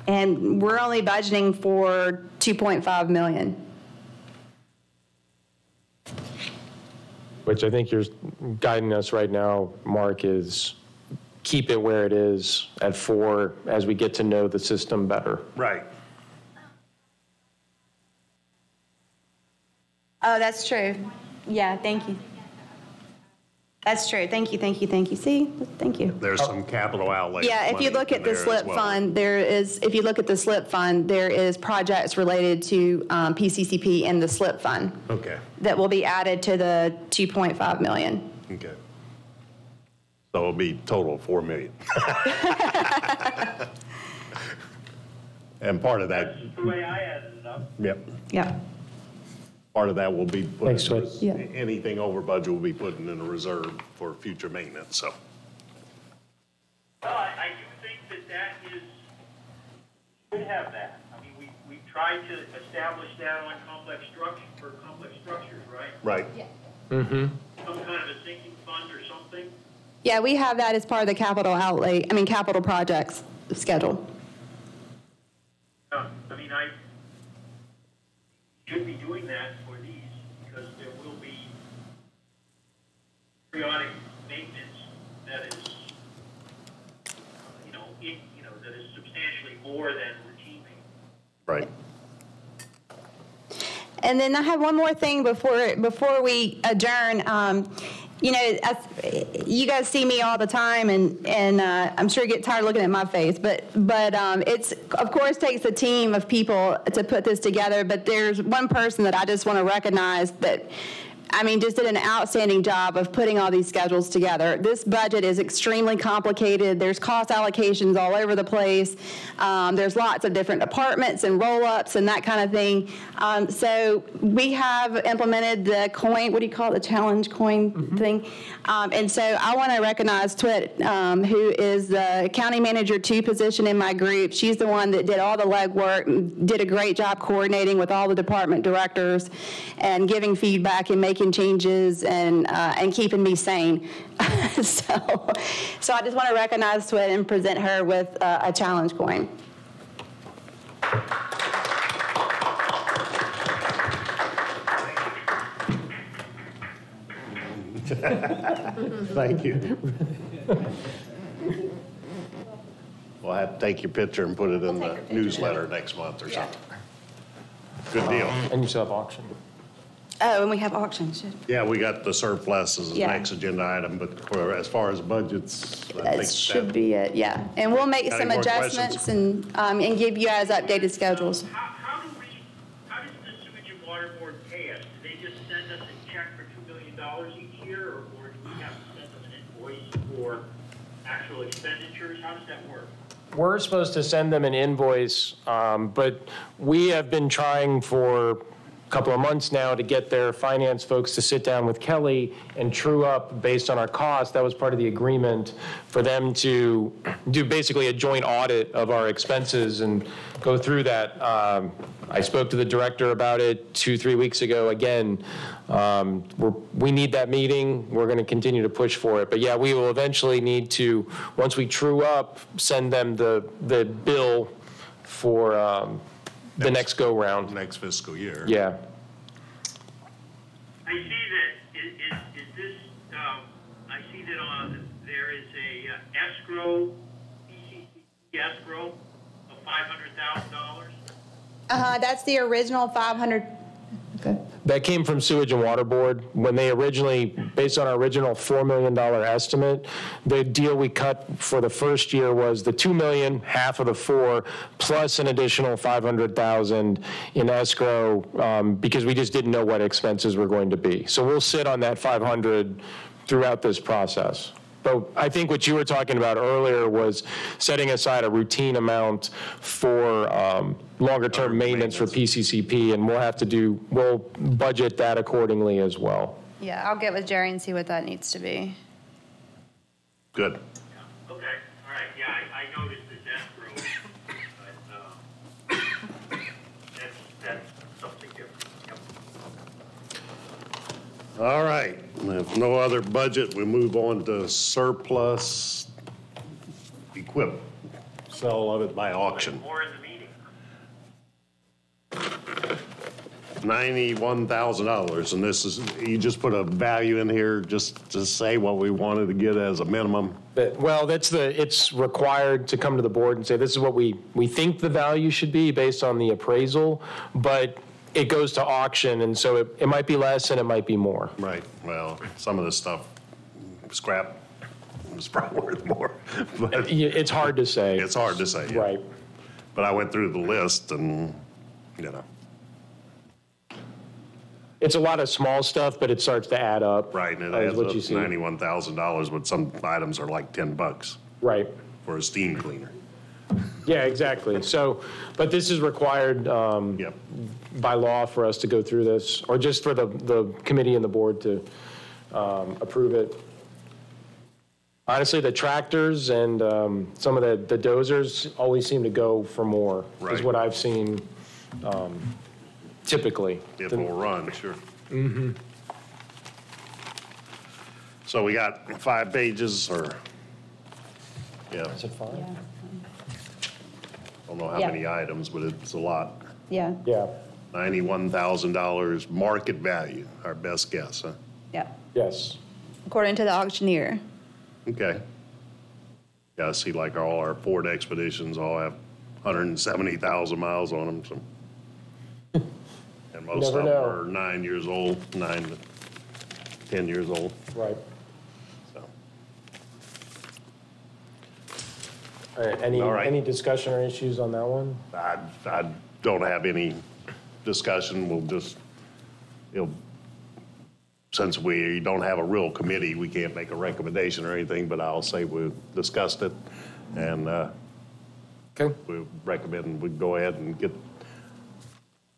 Speaker 2: And we're only budgeting for 2.5 million.
Speaker 1: which I think you're guiding us right now, Mark, is keep it where it is at 4 as we get to know the system better.
Speaker 4: Right.
Speaker 2: Oh, that's true. Yeah, thank you. That's true. Thank you, thank you, thank you. See, thank you.
Speaker 4: There's some capital outlay.
Speaker 2: Yeah, if you
Speaker 4: money
Speaker 2: look at
Speaker 4: in
Speaker 2: the
Speaker 4: there as
Speaker 2: slip
Speaker 4: well.
Speaker 2: fund, there is projects related to PCCP in the slip fund
Speaker 4: Okay,
Speaker 2: that will be added to the 2.5 million.
Speaker 4: okay. So it'll be total 4 million. And part of that,
Speaker 6: That's the way I added it up.
Speaker 4: yep,
Speaker 2: Yeah.
Speaker 4: part of that will be put
Speaker 1: Thanks,
Speaker 4: in,
Speaker 1: Twit.
Speaker 2: Yeah.
Speaker 4: anything over budget will be put in a reserve for future maintenance, so.
Speaker 6: Well, I do think that is, should have that. I mean, we tried to establish that on complex structures, right?
Speaker 4: Right.
Speaker 6: Some kind of a sinking fund or something.
Speaker 2: Yeah, we have that as part of the capital projects schedule.
Speaker 6: I mean, I should be doing that for these because there will be periodic maintenance that is, that is substantially more than routine maintenance.
Speaker 4: Right.
Speaker 2: And then I have one more thing before we adjourn. You guys see me all the time, and I'm sure you get tired of looking at my face. But it's, of course, takes a team of people to put this together. But there's one person that I just want to recognize that, just did an outstanding job of putting all these schedules together. This budget is extremely complicated. There's cost allocations all over the place. There's lots of different departments and roll-ups and that kind of thing. So we have implemented the coin, what do you call it, the challenge coin thing. And so I want to recognize Twit, who is the county manager 2 position in my group. She's the one that did all the legwork and did a great job coordinating with all the department directors and giving feedback and making changes and keeping me sane. So I just want to recognize Twit and present her with a challenge coin.
Speaker 4: Thank you. We'll have to take your picture and put it in the newsletter next month or something. Good deal.
Speaker 1: And you still have auction.
Speaker 2: Oh, and we have auctions.
Speaker 4: Yeah, we got the surplus as the
Speaker 2: Yeah.
Speaker 4: next agenda item, but as far as budgets, I
Speaker 2: That
Speaker 4: think
Speaker 2: should be it, yeah. And we'll make
Speaker 4: Got
Speaker 2: some
Speaker 4: any more
Speaker 2: adjustments and give you guys updated schedules.
Speaker 6: How does the Sewage and Water Board pay us? Do they just send us a check for $2 million each year, or do we have to send them an invoice for actual expenditures? How does that work?
Speaker 1: We're supposed to send them an invoice, but we have been trying for a couple of months now to get their finance folks to sit down with Kelly and true up based on our costs. That was part of the agreement for them to do basically a joint audit of our expenses and go through that. I spoke to the director about it 2-3 weeks ago. Again, we need that meeting. We're going to continue to push for it. But yeah, we will eventually need to, once we true up, send them the bill for the next go-round.
Speaker 4: next fiscal year.
Speaker 1: Yeah.
Speaker 6: I see that, is this, I see that there is a escrow, PCC escrow of $500,000.
Speaker 2: That's the original 500. Okay.
Speaker 1: That came from Sewage and Water Board. When they originally, based on our original $4 million estimate, the deal we cut for the first year was the $2 million, half of the 4, plus an additional $500,000 in escrow, because we just didn't know what expenses were going to be. So we'll sit on that 500 throughout this process. But I think what you were talking about earlier was setting aside a routine amount for longer-term maintenance for PCCP, and we'll budget that accordingly as well.
Speaker 2: Yeah, I'll get with Jerry and see what that needs to be.
Speaker 4: Good.
Speaker 6: Okay, all right, yeah, I noticed this escrow, but that's something different. Yep.
Speaker 4: All right. If no other budget, we move on to surplus equipment. Sale of it by auction.
Speaker 6: More in the
Speaker 4: $91,000, and this is, you just put a value in here just to say what we wanted to get as a minimum.
Speaker 1: Well, it's required to come to the board and say, this is what we think the value should be based on the appraisal, but it goes to auction, and so it might be less and it might be more.
Speaker 4: Right, well, some of this stuff, scrap, is probably worth more. But
Speaker 1: It's hard to say.
Speaker 4: it's hard to say. Yeah.
Speaker 1: Right.
Speaker 4: But I went through the list and, you know,
Speaker 1: It's a lot of small stuff, but it starts to add up.
Speaker 4: right, and it
Speaker 1: is
Speaker 4: adds
Speaker 1: what
Speaker 4: up
Speaker 1: you
Speaker 4: to
Speaker 1: see.
Speaker 4: $91,000, but some items are like $10
Speaker 1: Right.
Speaker 4: for a steam cleaner.
Speaker 1: Yeah, exactly. So, but this is required
Speaker 4: Yep,
Speaker 1: by law for us to go through this, or just for the committee and the board to approve it. Honestly, the tractors and some of the dozers always seem to go for more, is
Speaker 4: Right.
Speaker 1: what I've seen typically.
Speaker 4: it will run, sure. Mm-hmm. So we got 5 pages, or, yeah,
Speaker 1: Is it fine?
Speaker 4: I don't know how
Speaker 2: Yeah.
Speaker 4: many items, but it's a lot.
Speaker 2: Yeah,
Speaker 1: Yeah,
Speaker 4: $91,000 market value, our best guess, huh?
Speaker 2: yeah,
Speaker 1: yes.
Speaker 2: according to the auctioneer.
Speaker 4: Okay. Yeah, I see like all our Ford Expeditions all have 170,000 miles on them, so. And most
Speaker 1: Never
Speaker 4: of them
Speaker 1: know.
Speaker 4: are 9 years old, 9 to 10 years old,
Speaker 1: Right.
Speaker 4: so.
Speaker 1: All right,
Speaker 4: All right.
Speaker 1: any discussion or issues on that one?
Speaker 4: I don't have any discussion, we'll just, since we don't have a real committee, we can't make a recommendation or anything, but I'll say we discussed it, and
Speaker 1: Okay.
Speaker 4: we recommend we go ahead and get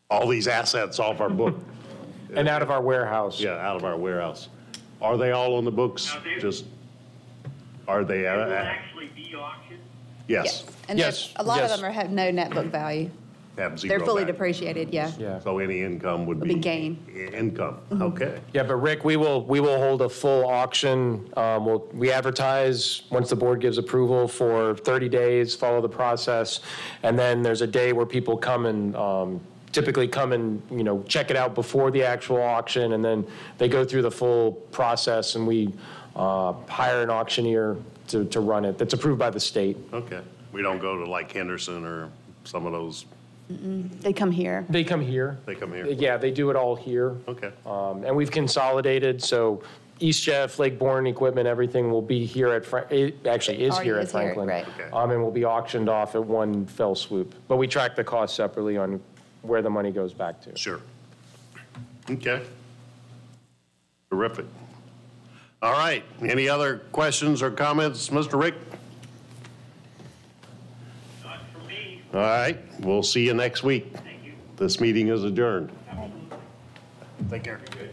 Speaker 4: all these assets off our book.
Speaker 1: And out of our warehouse.
Speaker 4: Yeah, out of our warehouse. Are they all on the books?
Speaker 6: Now, they-
Speaker 4: Just, are they,
Speaker 6: It will actually be auctioned.
Speaker 4: yes,
Speaker 2: And
Speaker 1: Yes,
Speaker 2: a lot of
Speaker 1: yes.
Speaker 2: them have no net book value.
Speaker 4: have zero
Speaker 2: They're fully
Speaker 4: value.
Speaker 2: depreciated, yeah.
Speaker 1: Yeah.
Speaker 4: So any income would
Speaker 2: Would
Speaker 4: be.
Speaker 2: be gain.
Speaker 4: Income, okay.
Speaker 1: Yeah, but Rick, we will hold a full auction. We advertise, once the board gives approval, for 30 days, follow the process. And then there's a day where people come and, typically come and, check it out before the actual auction. And then they go through the full process, and we hire an auctioneer to run it, that's approved by the state.
Speaker 4: Okay. We don't go to like Henderson or some of those,
Speaker 2: They come here.
Speaker 1: They come here.
Speaker 4: they come here?
Speaker 1: Yeah, they do it all here.
Speaker 4: Okay,
Speaker 1: And we've consolidated, so East Jeff, Lake Bourne equipment, everything will be here at, it actually is
Speaker 2: Already
Speaker 1: here at
Speaker 2: is here,
Speaker 1: Franklin.
Speaker 2: right.
Speaker 4: Okay.
Speaker 1: And will be auctioned off at one fell swoop. But we track the cost separately on where the money goes back to.
Speaker 4: sure. Okay. Terrific. All right, any other questions or comments, Mr. Rick?
Speaker 6: Not for me.
Speaker 4: All right, we'll see you next week.
Speaker 6: Thank you.
Speaker 4: This meeting is adjourned. Take care.
Speaker 6: Thank you.